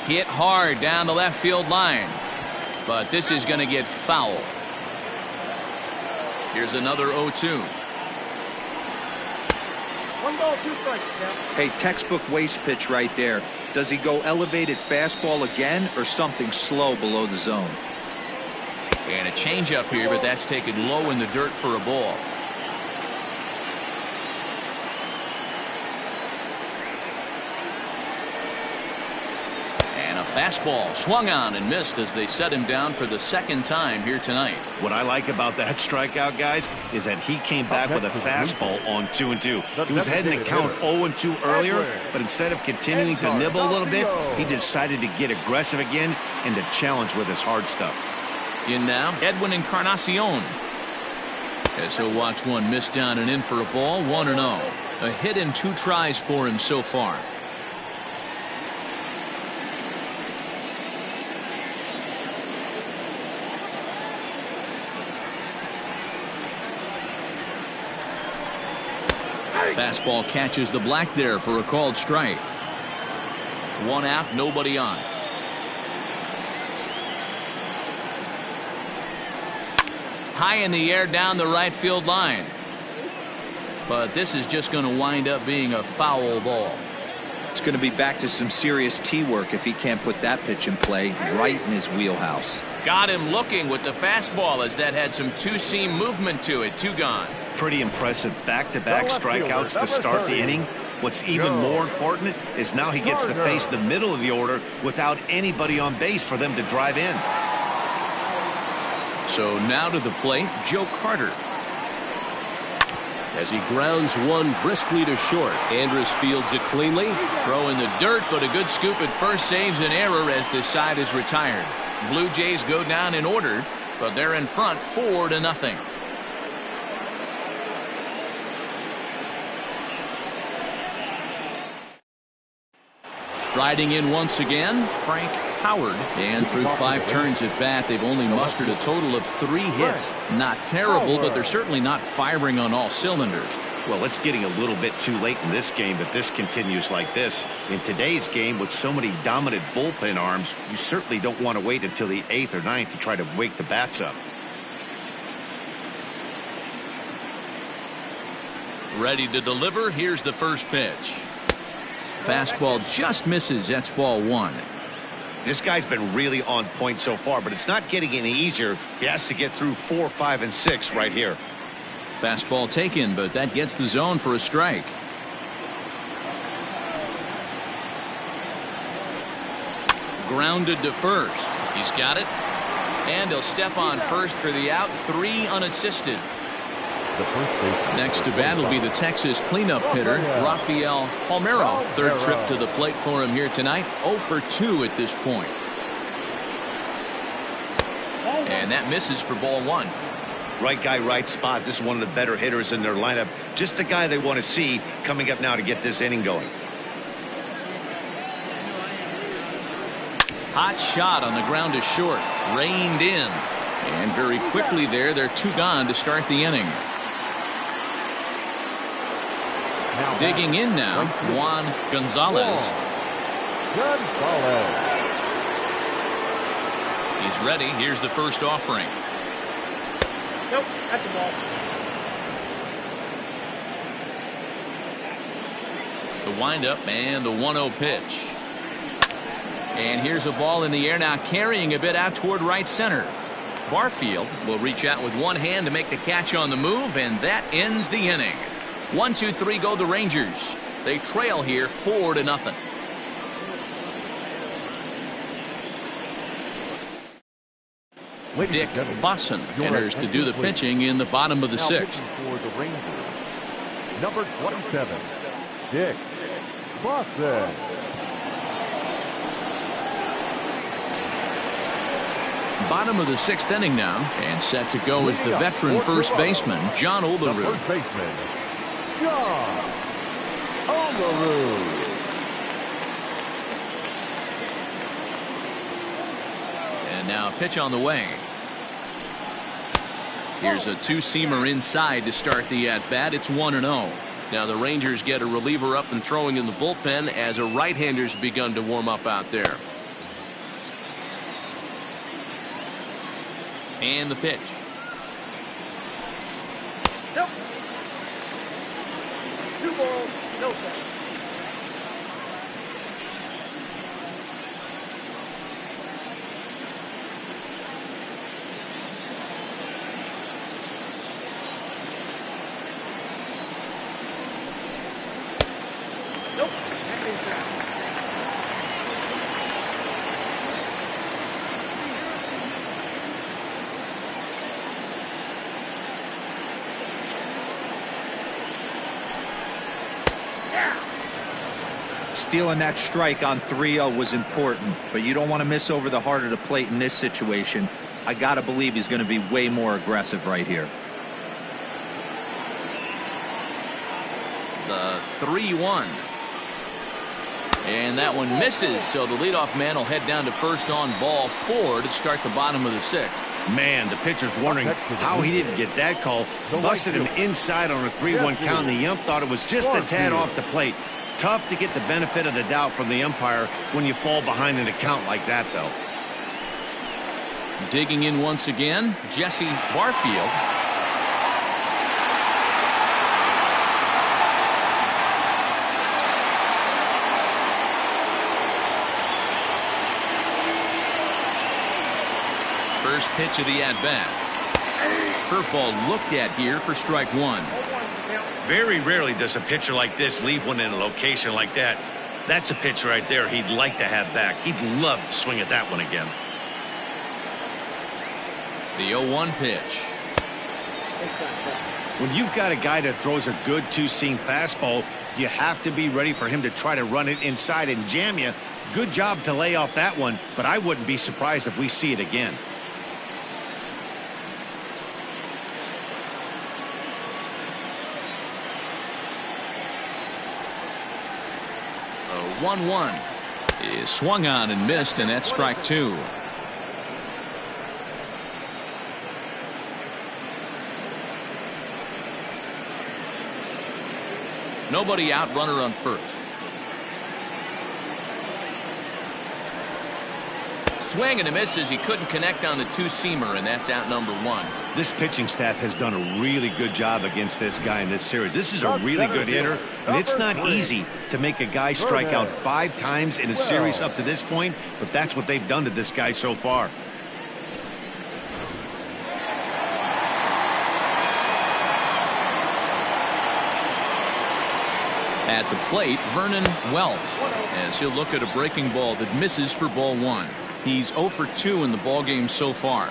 Hit hard down the left field line, but this is going to get foul. Here's another 0-2. 1 ball, 2 strikes, Jeff. Hey, textbook waste pitch right there. Does he go elevated fastball again or something slow below the zone? And a changeup here, but that's taken low in the dirt for a ball. And a fastball swung on and missed as they set him down for the second time here tonight. What I like about that strikeout, guys, is that he came back with a fastball on 2-2. He was heading to count 0-2 earlier, but instead of continuing to nibble a little bit, he decided to get aggressive again and to challenge with his hard stuff. In now, Edwin Encarnacion. As he'll watch one miss down and in for a ball, 1-0. A hit and 2 tries for him so far. Fastball catches the black there for a called strike. 1 out, nobody on. High in the air down the right field line. But this is just going to wind up being a foul ball. It's going to be back to some serious tee work if he can't put that pitch in play right in his wheelhouse. Got him looking with the fastball as that had some two-seam movement to it. 2 gone. Pretty impressive back-to-back strikeouts to start the inning. What's even more important is now he gets to face the middle of the order without anybody on base for them to drive in. So now to the plate, Joe Carter. As he grounds one briskly to short, Andrus fields it cleanly. Throw in the dirt, but a good scoop at first saves an error as the side is retired. Blue Jays go down in order, but they're in front 4-0. Riding in once again, Frank Howard. And through 5 turns at bat, they've only mustered a total of 3 hits. Not terrible, but they're certainly not firing on all cylinders. Well, it's getting a little bit too late in this game if this continues like this. In today's game, with so many dominant bullpen arms, you certainly don't want to wait until the 8th or 9th to try to wake the bats up. Ready to deliver. Here's the first pitch. Fastball just misses. That's ball 1. This guy's been really on point so far, but it's not getting any easier. He has to get through 4, 5, and 6 right here. Fastball taken, but that gets the zone for a strike. Grounded to first. He's got it. And he'll step on first for the out. 3 unassisted. Next to bat will be the Texas cleanup hitter, Rafael Palmeiro. 3rd trip to the plate for him here tonight. 0 for 2 at this point. And that misses for ball 1. Right guy, right spot. This is one of the better hitters in their lineup. Just the guy they want to see coming up now to get this inning going. Hot shot on the ground is short. Reined in. And very quickly there, they're 2 gone to start the inning. Digging in now, Juan Gonzalez. He's ready. Here's the first offering. Nope, that's a ball. The windup and the 1-0 pitch. And here's a ball in the air now, carrying a bit out toward right center. Barfield will reach out with one hand to make the catch on the move, and that ends the inning. 1, 2, 3 go the Rangers. They trail here 4-0. Dick Bosson enters to do the pitching in the bottom of the 6th. For the Rangers, number 27, Dick Bosson. Bottom of the 6th inning now, and set to go is the veteran first baseman, John Olerud. First baseman, John Olerud. And now a pitch on the way. Here's a 2-seamer inside to start the at-bat. It's 1-0. Now the Rangers get a reliever up and throwing in the bullpen as a right-hander's begun to warm up out there. And the pitch. Nope. 2 balls, no strikes. Nope. That is that. Stealing that strike on 3-0 was important, but you don't want to miss over the heart of the plate in this situation. I got to believe he's going to be way more aggressive right here. The 3-1. And that one misses, so the leadoff man will head down to first on ball 4 to start the bottom of the 6th. Man, the pitcher's wondering how he didn't get that call. Busted him inside on a 3-1 count, and the ump thought it was just a tad off the plate. Tough to get the benefit of the doubt from the umpire when you fall behind in a count like that, though. Digging in once again, Jesse Barfield. First pitch of the at-bat. Curveball looked at here for strike 1. Very rarely does a pitcher like this leave one in a location like that. That's a pitch right there he'd like to have back. He'd love to swing at that one again. The 0-1 pitch. When you've got a guy that throws a good 2-seam fastball, you have to be ready for him to try to run it inside and jam you. Good job to lay off that one, but I wouldn't be surprised if we see it again. 1-1. is swung on and missed, and that's strike two. Nobody out, runner on first. Swing and a miss as he couldn't connect on the two-seamer, and that's out number one. This pitching staff has done a really good job against this guy in this series. This is a really good hitter, and it's not easy to make a guy strike out 5 times in a series up to this point, but that's what they've done to this guy so far. At the plate, Vernon Wells, as he'll look at a breaking ball that misses for ball one. He's 0 for 2 in the ballgame so far.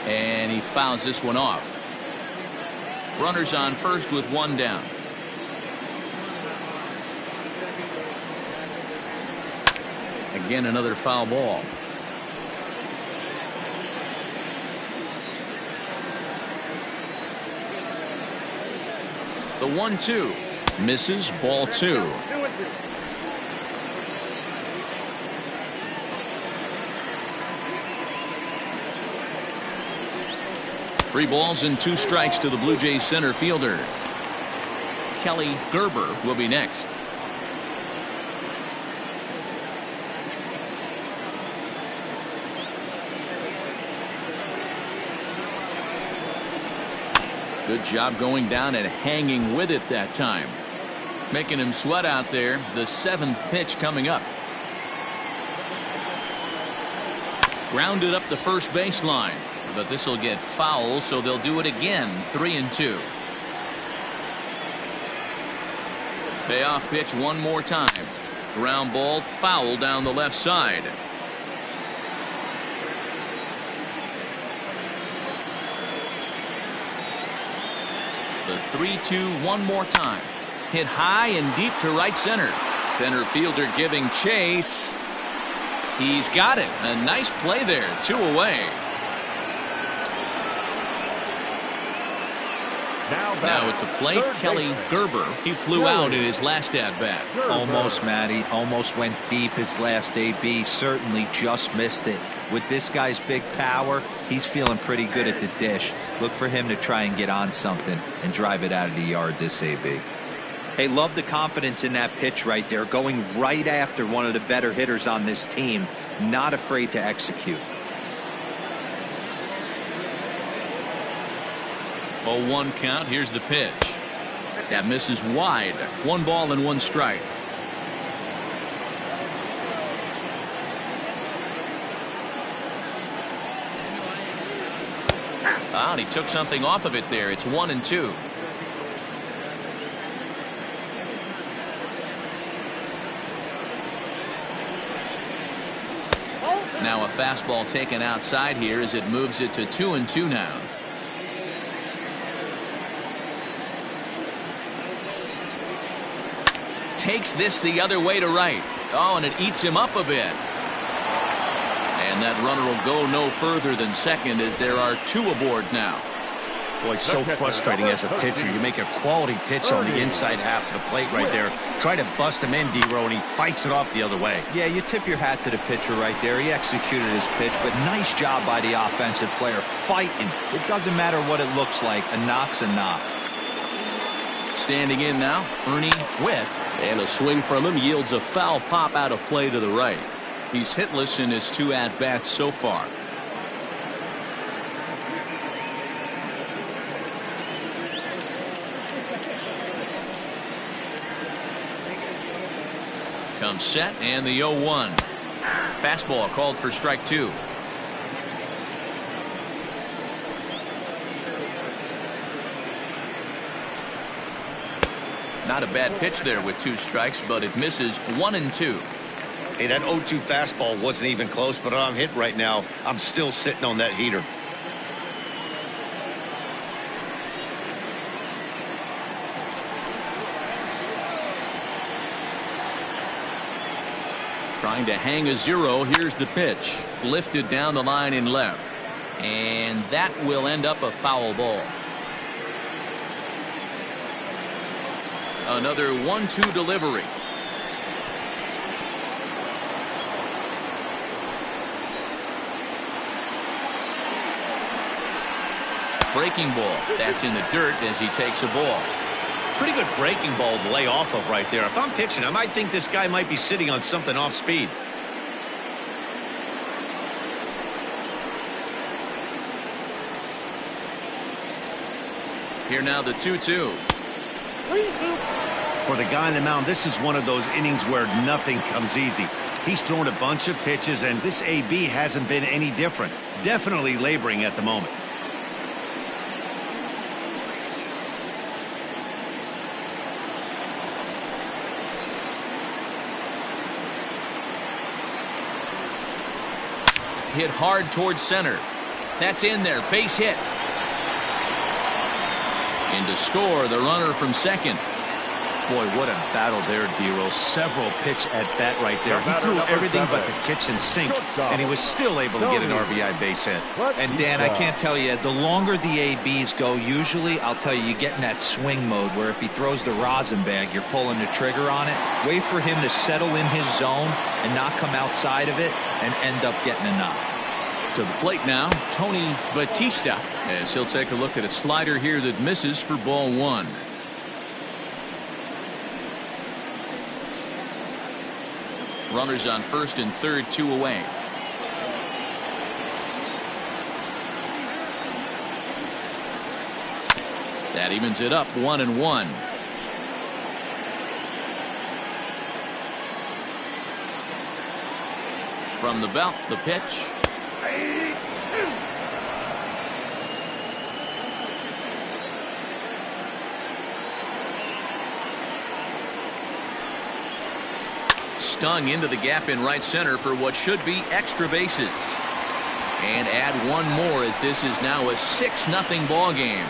And he fouls this one off. Runners on first with one down. Again, another foul ball. The 1-2 misses, ball 2. Three balls and 2 strikes to the Blue Jays center fielder. Kelly Gerber will be next. Good job going down and hanging with it that time. Making him sweat out there. The 7th pitch coming up. Grounded up the first baseline. But this will get foul, so they'll do it again. 3-2. Payoff pitch one more time. Ground ball, foul down the left side. The 3-2 one more time. Hit high and deep to right center. Center fielder giving chase. He's got it. A nice play there. 2 away. Now at the plate, Kelly Gerber. He flew out in his last at-bat. Almost, Matty. Almost went deep his last AB. Certainly just missed it. With this guy's big power, he's feeling pretty good at the dish. Look for him to try and get on something and drive it out of the yard this AB. Hey, love the confidence in that pitch right there. Going right after one of the better hitters on this team. Not afraid to execute. 0-1 count. Here's the pitch. That misses wide. 1 ball and 1 strike. And he took something off of it there. It's 1-2. Now a fastball taken outside here as it moves it to 2-2 now. Takes this the other way to right. Oh, and it eats him up a bit. And that runner will go no further than second as there are 2 aboard now. Boy, it's so frustrating as a pitcher. You make a quality pitch on the inside half of the plate right there. Try to bust him in, D-Row, and he fights it off the other way. Yeah, you tip your hat to the pitcher right there. He executed his pitch, but nice job by the offensive player fighting. It doesn't matter what it looks like. A knock's a knock. Standing in now, Ernie Witt. And a swing from him yields a foul pop out of play to the right. He's hitless in his 2 at-bats so far. Comes set and the 0-1. Fastball called for strike 2. Not a bad pitch there with 2 strikes, but it misses 1-2. Hey, that 0-2 fastball wasn't even close, but I'm hit right now. I'm still sitting on that heater. Trying to hang a 0. Here's the pitch. Lifted down the line in left. And that will end up a foul ball. Another 1-2 delivery. Breaking ball. That's in the dirt as he takes a ball. Pretty good breaking ball to lay off of right there. If I'm pitching, I might think this guy might be sitting on something off speed. Here now the 2-2. For the guy on the mound, this is one of those innings where nothing comes easy. He's thrown a bunch of pitches, and this AB hasn't been any different. Definitely laboring at the moment. Hit hard towards center. That's in there. Base hit. And to score, the runner from second. Boy, what a battle there, D-Roll. Several pitch at bat right there. He threw everything but the kitchen sink, and he was still able to get an RBI base hit. And Dan, I can't tell you, the longer the ABs go, usually, I'll tell you, you get in that swing mode where if he throws the rosin bag, you're pulling the trigger on it. Wait for him to settle in his zone and not come outside of it and end up getting a knock. To the plate now, Tony Batista, as he'll take a look at a slider here that misses for ball one. Runners on first and third, 2 away. That evens it up 1-1. From the belt, the pitch. Stung into the gap in right center for what should be extra bases. And add one more as this is now a 6-0 ball game.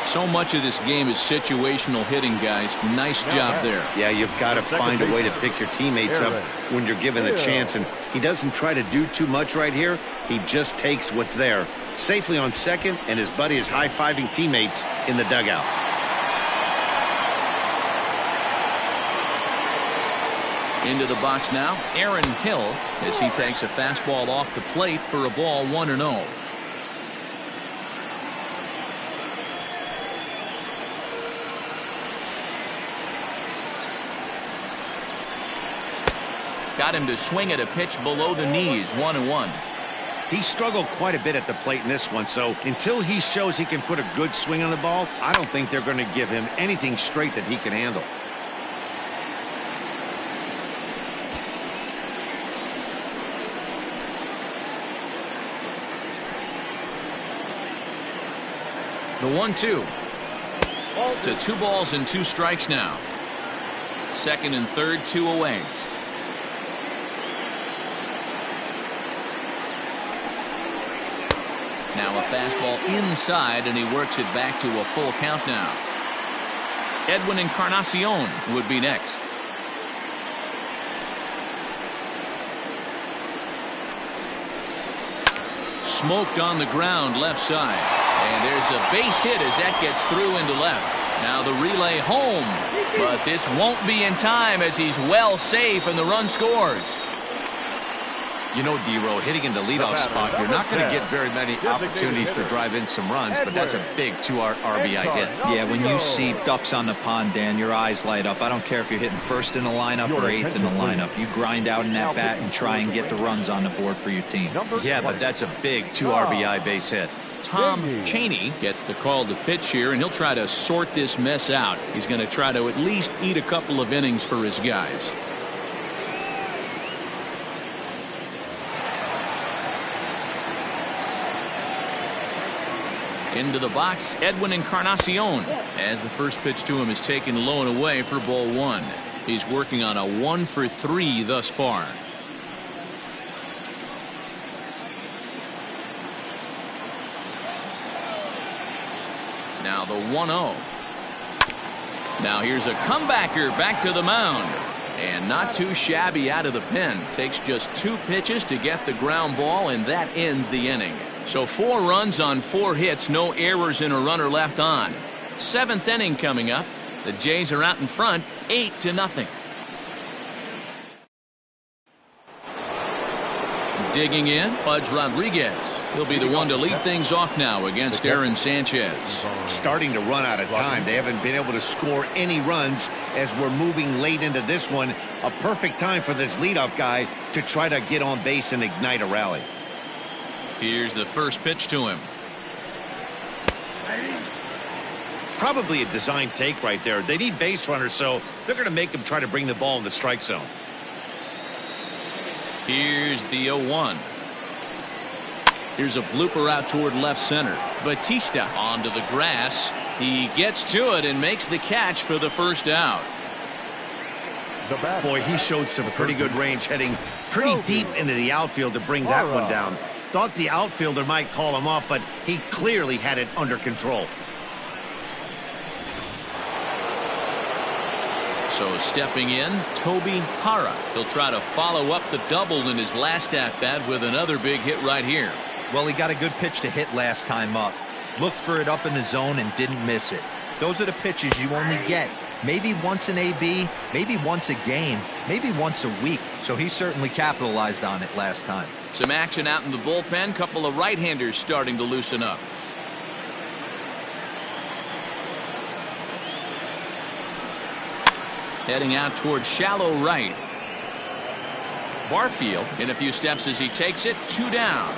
So much of this game is situational hitting, guys. Nice job there. Yeah, you've got to find a way to pick your teammates up when you're given the chance, and he doesn't try to do too much right here. He just takes what's there. Safely on second, and his buddy is high-fiving teammates in the dugout. Into the box now, Aaron Hill, as he takes a fastball off the plate for a ball 1-0. Got him to swing at a pitch below the knees, 1-1. He struggled quite a bit at the plate in this one, so until he shows he can put a good swing on the ball, I don't think they're going to give him anything straight that he can handle. The 1-2 to 2 balls and 2 strikes now. Second and third, 2 away. Now a fastball inside, and he works it back to a full count now. Edwin Encarnacion would be next. Smoked on the ground left side. And there's a base hit as that gets through into left. Now the relay home. But this won't be in time as he's well safe and the run scores. You know, D-Row, hitting in the leadoff spot, you're not going to get very many opportunities to drive in some runs, but that's a big 2 RBI hit. Yeah, when you see ducks on the pond, Dan, your eyes light up. I don't care if you're hitting first in the lineup or 8th in the lineup. You grind out in that bat and try and get the runs on the board for your team. Yeah, but that's a big 2 RBI base hit. Tom Chaney gets the call to pitch here, and he'll try to sort this mess out. He's going to try to at least eat a couple of innings for his guys. Into the box, Edwin Encarnacion, as the first pitch to him is taken low and away for ball 1. He's working on a 1-for-3 thus far. Now the 1-0. Now here's a comebacker back to the mound. And not too shabby out of the pen. Takes just 2 pitches to get the ground ball, and that ends the inning. So 4 runs on 4 hits, no errors and a runner left on. 7th inning coming up. The Jays are out in front, 8-0. Digging in, Pudge Rodriguez. He'll be the one to lead things off now against Aaron Sanchez. Starting to run out of time. They haven't been able to score any runs as we're moving late into this one. A perfect time for this leadoff guy to try to get on base and ignite a rally. Here's the first pitch to him. Probably a design take right there. They need base runners, so they're going to make them try to bring the ball in the strike zone. Here's the 0-1. Here's a blooper out toward left center. Batista onto the grass. He gets to it and makes the catch for the first out. Boy, he showed some pretty good range, heading pretty deep into the outfield to bring that one down. Thought the outfielder might call him off, but he clearly had it under control. So stepping in, Toby Hara. He'll try to follow up the double in his last at-bat with another big hit right here. Well, he got a good pitch to hit last time up. Looked for it up in the zone and didn't miss it. Those are the pitches you only get maybe once in AB, maybe once a game, maybe once a week. So he certainly capitalized on it last time. Some action out in the bullpen. Couple of right-handers starting to loosen up. Heading out toward shallow right. Barfield in a few steps as he takes it. 2 down.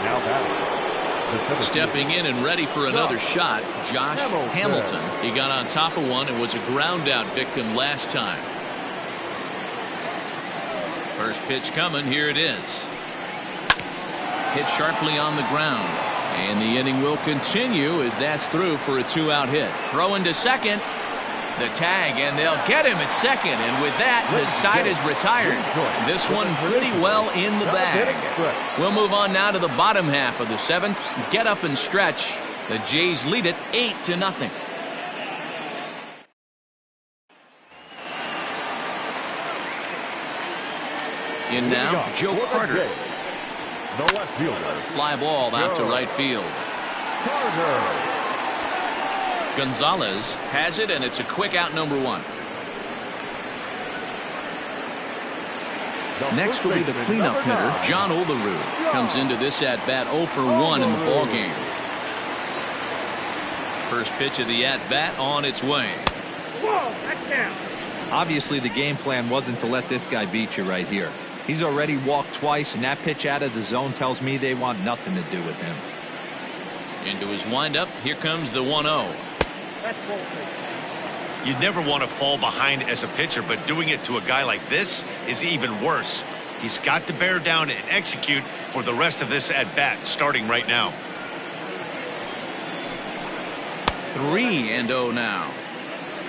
Now batting. Stepping in and ready for another shot, Josh Hamilton. He got on top of one and was a ground out victim last time. First pitch coming. Here it is. Hit sharply on the ground. And the inning will continue as that's through for a 2-out hit. Throw into second. The tag, and they'll get him at second, and with that the side is retired. This one pretty well in the bag. We'll move on now to the bottom half of the 7th. Get up and stretch. The Jays lead it 8-0. In now, Joe Carter. The left fielder. Fly ball out to right field. Carter. Gonzalez has it, and it's a quick out, number 1. Next will be the cleanup hitter, John Olerud. Comes into this at-bat 0 for 1 in the ballgame. First pitch of the at-bat on its way. Whoa, that's down. Obviously, the game plan wasn't to let this guy beat you right here. He's already walked twice, and that pitch out of the zone tells me they want nothing to do with him. Into his windup, here comes the 1-0. That's bullshit. You never want to fall behind as a pitcher, but doing it to a guy like this is even worse. He's got to bear down and execute for the rest of this at-bat, starting right now. 3-0 now.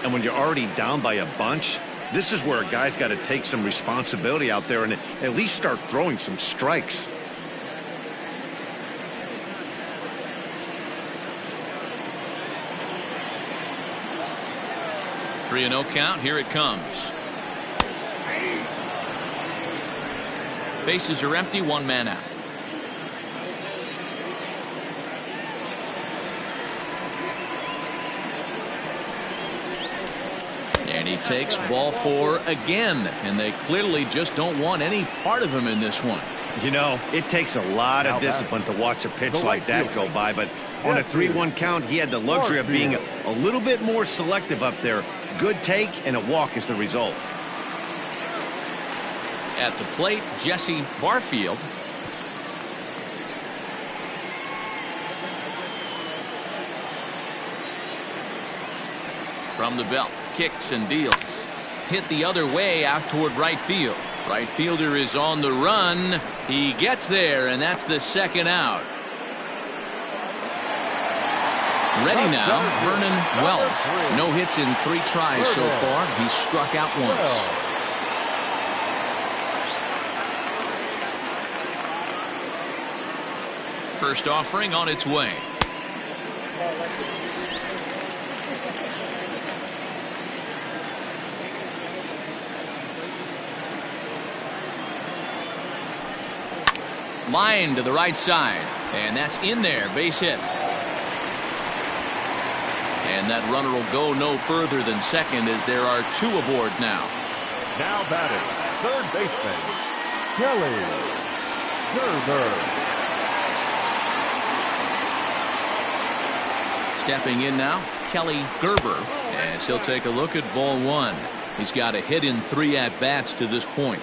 And when you're already down by a bunch, this is where a guy's got to take some responsibility out there and at least start throwing some strikes. 3-0 count. Here it comes. Bases are empty. 1 man out. And he takes ball 4 again, and they clearly just don't want any part of him in this one. You know, it takes a lot of discipline to watch a pitch like that go by, but on a 3-1 count, he had the luxury of being a little bit more selective up there. Good take, and a walk is the result. At the plate, Jesse Barfield. From the belt, kicks and deals. Hit the other way out toward right field. Right fielder is on the run. He gets there, and that's the 2nd out. Ready now, Vernon Wells. No hits in 3 tries so far. He's struck out once. First offering on its way. Line to the right side. And that's in there. Base hit. And that runner will go no further than second as there are 2 aboard now. Now batting, third baseman, Kelly Gerber. Stepping in now, Kelly Gerber, as he'll take a look at ball 1. He's got a hit in 3 at-bats to this point.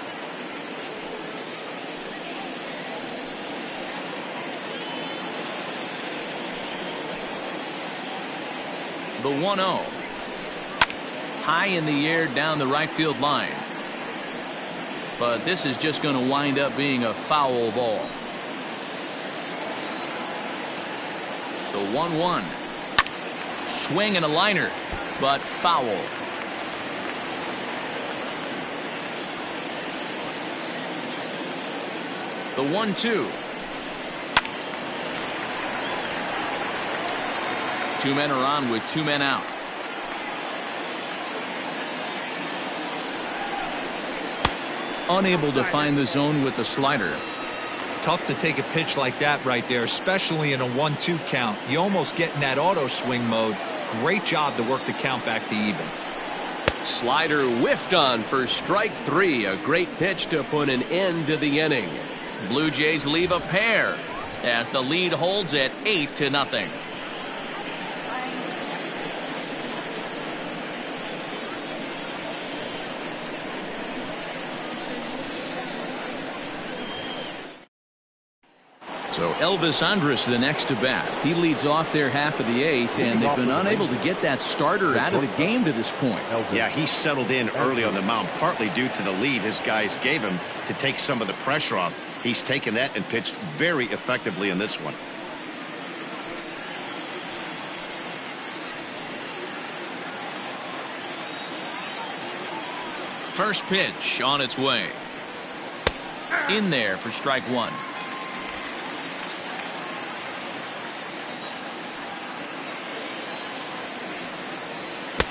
The 1-0. High in the air down the right field line. But this is just going to wind up being a foul ball. The 1-1. Swing and a liner, but foul. The 1-2. 2 men are on with 2 men out. Unable to find the zone with the slider. Tough to take a pitch like that right there, especially in a 1-2 count. You almost get in that auto swing mode. Great job to work the count back to even. Slider whiffed on for strike 3. A great pitch to put an end to the inning. Blue Jays leave a pair as the lead holds at 8-0. So Elvis Andrus the next to bat. He leads off their half of the 8th, and they've been unable to get that starter out of the game to this point. Yeah, he settled in early on the mound, partly due to the lead his guys gave him to take some of the pressure off. He's taken that and pitched very effectively in this one. First pitch on its way. In there for strike 1.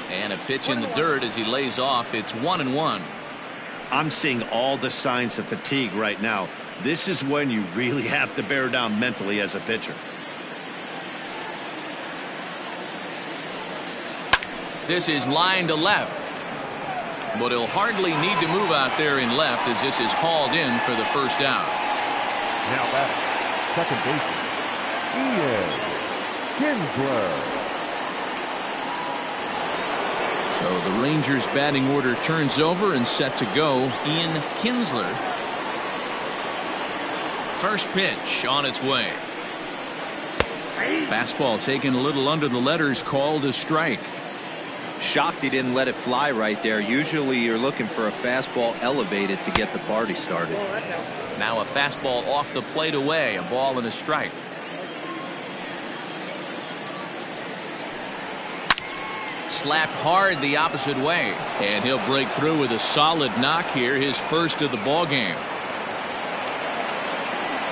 And a pitch in the dirt as he lays off. It's 1-1. I'm seeing all the signs of fatigue right now. This is when you really have to bear down mentally as a pitcher. This is line to left. But he'll hardly need to move out there in left as this is hauled in for the first out. Now batting, second baseman, Ian Kinsler. So the Rangers batting order turns over and set to go. Ian Kinsler. First pitch on its way. Fastball taken a little under the letters, called a strike. Shocked he didn't let it fly right there. Usually you're looking for a fastball elevated to get the party started. Now a fastball off the plate away. A ball and a strike. Slapped hard the opposite way, and he'll break through with a solid knock here, his first of the ball game.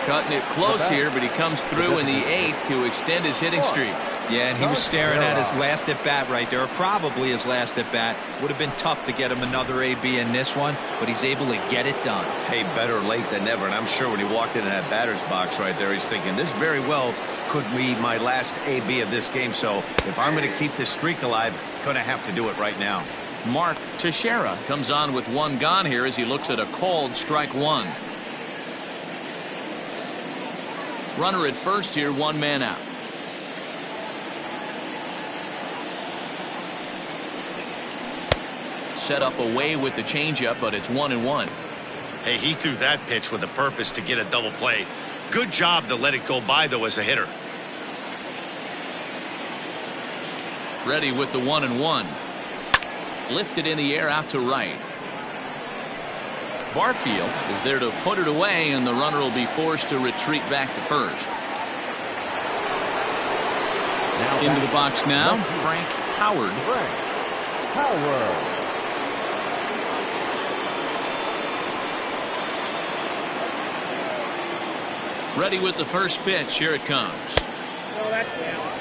Cutting it close here, but he comes through in the 8th to extend his hitting streak. Yeah, and he was staring at his last at bat right there, or probably his last at bat. Would have been tough to get him another AB in this one, but he's able to get it done. Hey, better late than never. And I'm sure when he walked into that batter's box right there, he's thinking this very well could be my last AB of this game. So if I'm going to keep this streak alive, going to have to do it right now. Mark Teixeira comes on with 1 gone here as he looks at a called strike 1. Runner at first here, 1 man out. Set up away with the changeup, but it's 1-1. Hey, he threw that pitch with a purpose to get a double play. Good job to let it go by, though, as a hitter. Ready with the 1-1. Lifted in the air out to right. Barfield is there to put it away, and the runner will be forced to retreat back to first. Into the box now, Frank Howard. Ready with the first pitch. Here it comes. No, that's down.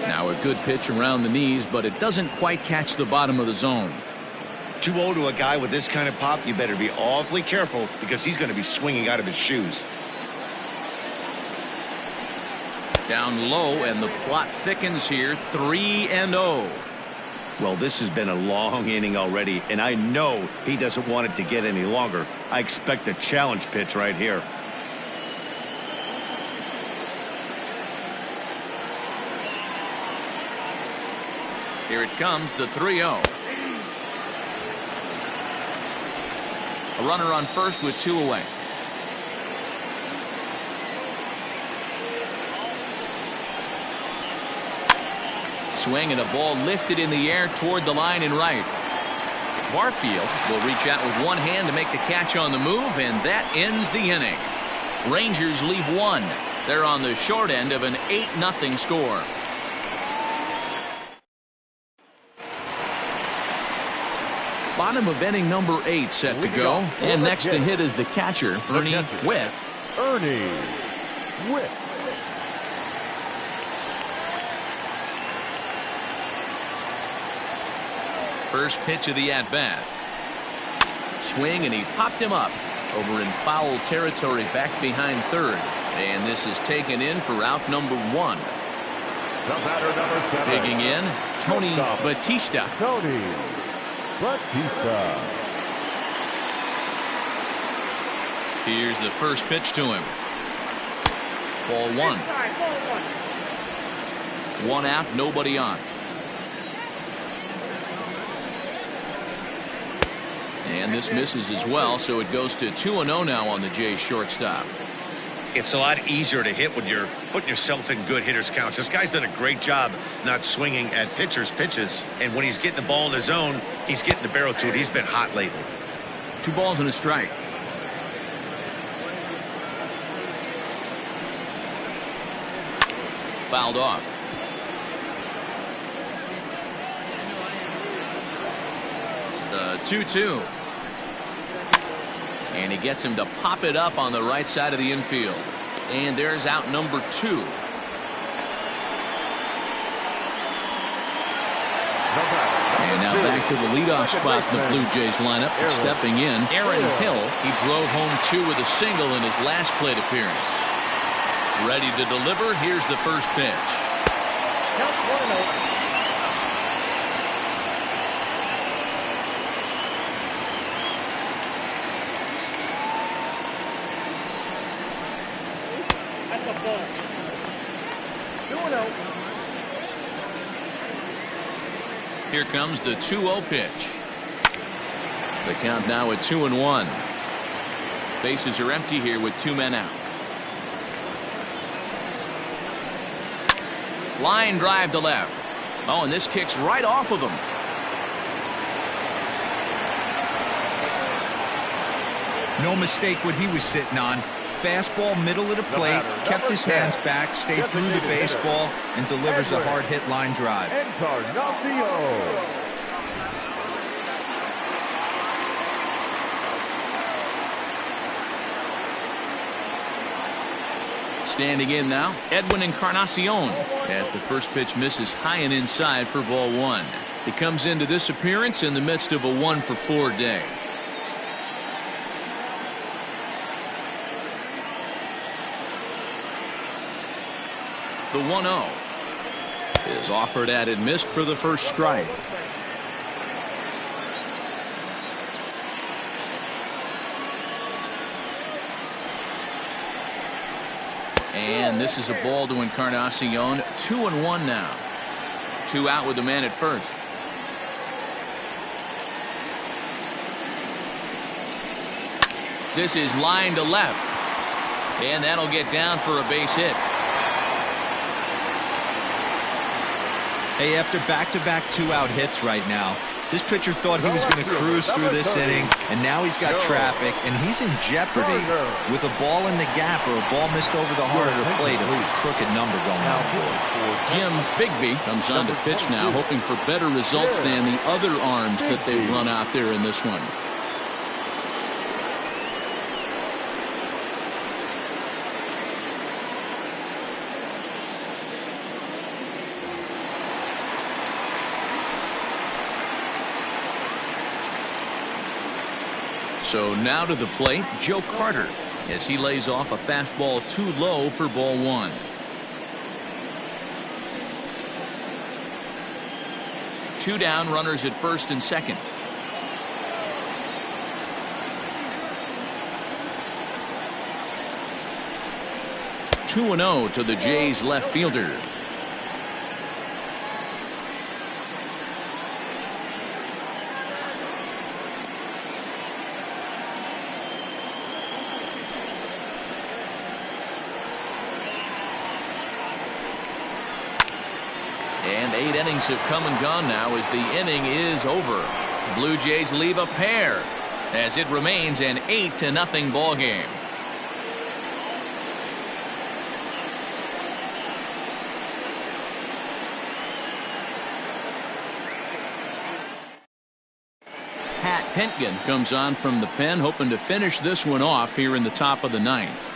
Now A good pitch around the knees, but it doesn't quite catch the bottom of the zone. 2-0 to a guy with this kind of pop, you better be awfully careful because he's going to be swinging out of his shoes. Down low, and the plot thickens here. 3-0. Well, this has been a long inning already, and I know he doesn't want it to get any longer. I expect a challenge pitch right here. Here it comes, the 3-0. A runner on first with 2 away. Swing and a ball lifted in the air toward the line and right. Barfield will reach out with one hand to make the catch on the move, and that ends the inning. Rangers leave 1. They're on the short end of an 8-0 score. Bottom of inning number 8 set to go. And next to hit is the catcher, Ernie Witt. Ernie Witt. First pitch of the at-bat. Swing, and he popped him up over in foul territory back behind third. And this is taken in for out number 1. The batter, number 7. Digging in, Tony Batista. Tony Batista. Here's the first pitch to him. Ball 1. 1 out, nobody on. And this misses as well, so it goes to 2-0 now on the Jays shortstop. It's a lot easier to hit when you're putting yourself in good hitters counts. This guy's done a great job not swinging at pitchers' pitches, and when he's getting the ball in his zone, he's getting the barrel to it. He's been hot lately. 2 balls and a strike. Fouled off. The 2-2. And he gets him to pop it up on the right side of the infield. And there's out number 2. And now back to the leadoff spot in the Blue Jays lineup. Stepping in, Aaron Hill. He drove home 2 with a single in his last plate appearance. Ready to deliver. Here's the first pitch. Count 1-0. That's a ball. 2-0. Here comes the 2-0 pitch. The count now at 2-1. Bases are empty here with 2 men out. Line drive to left. Oh, and this kicks right off of him. No mistake what he was sitting on. Fastball middle of the plate, kept his hands back, stayed through the baseball, and delivers a hard hit line drive. Encarnacion. Standing in now, Edwin Encarnacion, as the first pitch misses high and inside for ball 1. He comes into this appearance in the midst of a 1-for-4 day. The 1-0 is offered at and missed for the first strike. And this is a ball to Encarnacion. 2-1 now. 2 out with the man at first. This is line to left. And that'll get down for a base hit. Hey, after back-to-back 2-out hits right now, this pitcher thought he was going to cruise through this inning, and now he's got traffic, and he's in jeopardy with a ball in the gap or a ball missed over the heart of the plate, a crooked number going out. Jim Bigby comes on to pitch now, hoping for better results than the other arms that they've run out there in this one. So now to the plate, Joe Carter, as he lays off a fastball too low for ball one. Two down, runners at first and second. Two and 0 to the Jays left fielder. And 8 innings have come and gone now as the inning is over. Blue Jays leave a pair as it remains an 8-0 ball game. Pat Pentgen comes on from the pen, hoping to finish this one off here in the top of the ninth.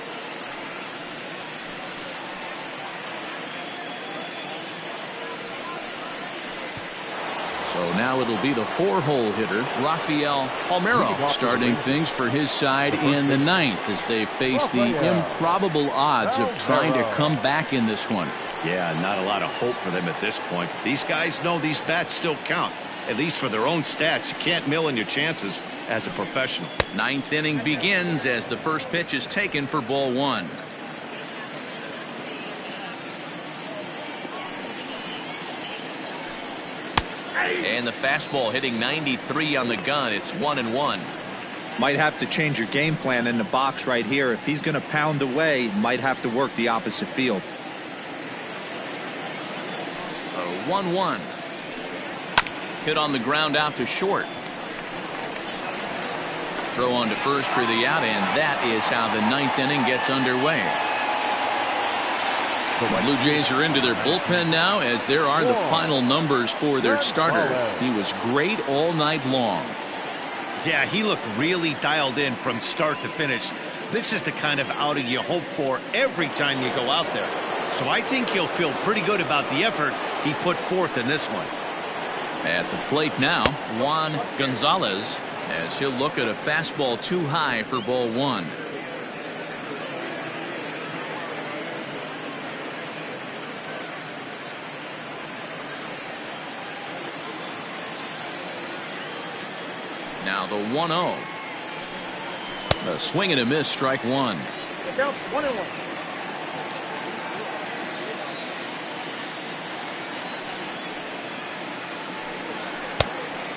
So now it'll be the 4-hole hitter, Rafael Palmeiro, starting things for his side in the ninth as they face the improbable odds of trying to come back in this one. Yeah, not a lot of hope for them at this point. These guys know these bats still count, at least for their own stats. You can't mill in your chances as a professional. Ninth inning begins as the first pitch is taken for ball one. And the fastball hitting 93 on the gun. It's 1-1. Might have to change your game plan in the box right here. If he's going to pound away, might have to work the opposite field. 1-1. Hit on the ground out to short. Throw on to first for the out, and that is how the ninth inning gets underway. The Blue Jays are into their bullpen now as there are the final numbers for their starter. He was great all night long. Yeah, he looked really dialed in from start to finish. This is the kind of outing you hope for every time you go out there. So I think he'll feel pretty good about the effort he put forth in this one. At the plate now, Juan Gonzalez, as he'll look at a fastball too high for ball one. Now the 1-0. A swing and a miss, strike one. The count's 1-1.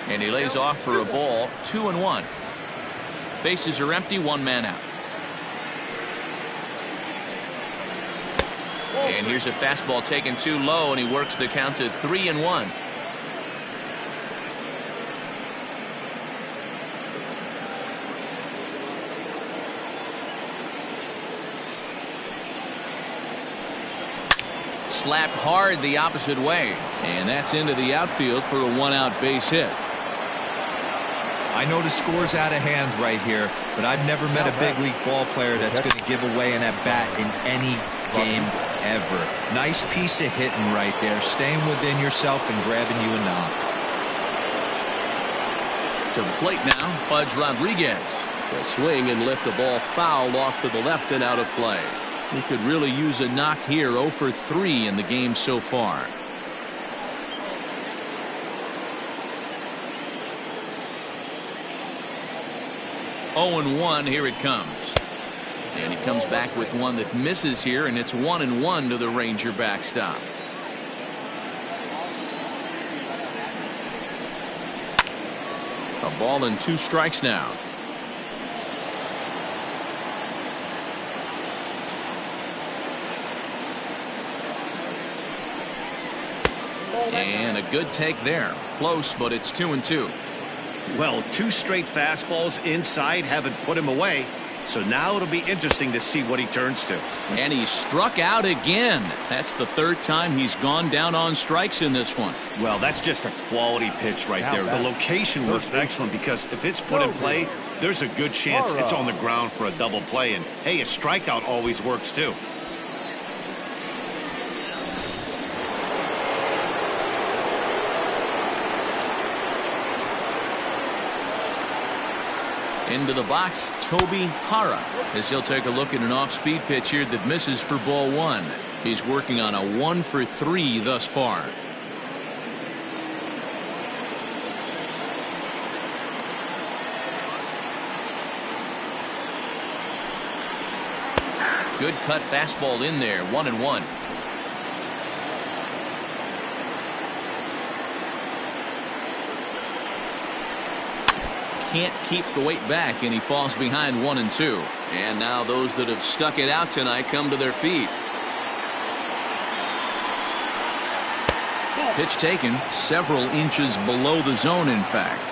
And he lays off for a ball, 2-1. Bases are empty, one man out. And here's a fastball taken too low, and he works the count to 3-1. Slapped hard the opposite way, and that's into the outfield for a one-out base hit. I know the score's out of hand right here, but I've never met a big league ball player that's going to give away an at-bat in any game ever. Nice piece of hitting right there, staying within yourself and grabbing you a knock. To the plate now, Pudge Rodriguez. The swing and lift the ball fouled off to the left and out of play. He could really use a knock here. 0 for 3 in the game so far. Oh and 1, here it comes. And he comes back with one that misses here, and it's 1-1 to the Ranger backstop. A ball and 2 strikes now. And a good take there. Close, but it's 2-2. Well, 2 straight fastballs inside haven't put him away. So now it'll be interesting to see what he turns to. And he struck out again. That's the 3rd time he's gone down on strikes in this one. Well, that's just a quality pitch right there. The location was excellent because if it's put in play, there's a good chance it's on the ground for a double play. And hey, a strikeout always works too. Into the box, Toby Hara, as he'll take a look at an off-speed pitch here that misses for ball one. He's working on a 1-for-3 thus far. Good cut fastball in there, 1-1. Can't keep the weight back, and he falls behind 1-2. And now those that have stuck it out tonight come to their feet. Pitch taken several inches below the zone, in fact.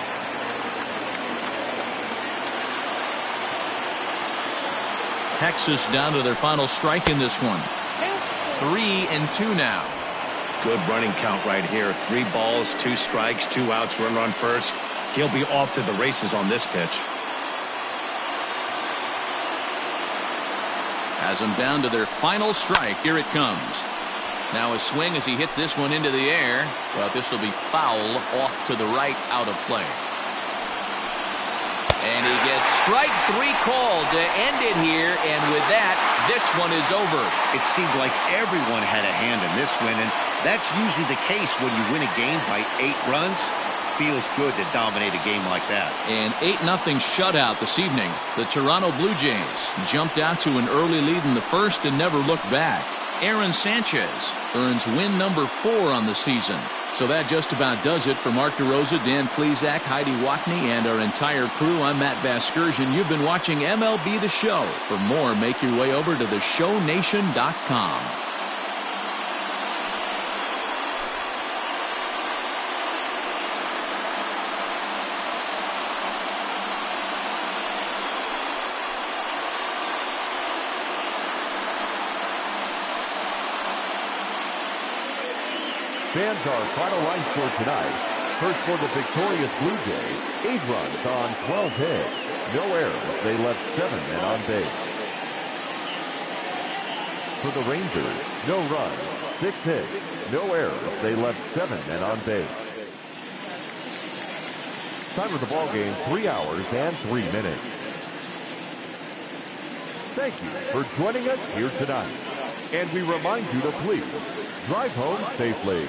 Texas down to their final strike in this one. 3-2 now. Good running count right here. 3 balls, 2 strikes, 2 outs, runner on first. He'll be off to the races on this pitch. Has them down to their final strike. Here it comes. Now a swing as he hits this one into the air, but this will be foul off to the right, out of play. And he gets strike 3 called to end it here, and with that, this one is over. It seemed like everyone had a hand in this win, and that's usually the case when you win a game by 8 runs. Feels good to dominate a game like that. An 8-0 shutout this evening. The Toronto Blue Jays jumped out to an early lead in the first and never looked back. Aaron Sanchez earns win number 4 on the season. So that just about does it for Mark DeRosa, Dan Plesac, Heidi Watney, and our entire crew. I'm Matt Vasgersian. You've been watching MLB The Show. For more, make your way over to theshownation.com. Fans, our final line score tonight. First for the victorious Blue Jays, 8 runs on 12 hits. No errors. They left 7 men on base. For the Rangers, no runs, 6 hits. No errors. They left 7 men on base. Time of the ball game, 3 hours and 3 minutes. Thank you for joining us here tonight. And we remind you to please drive home safely.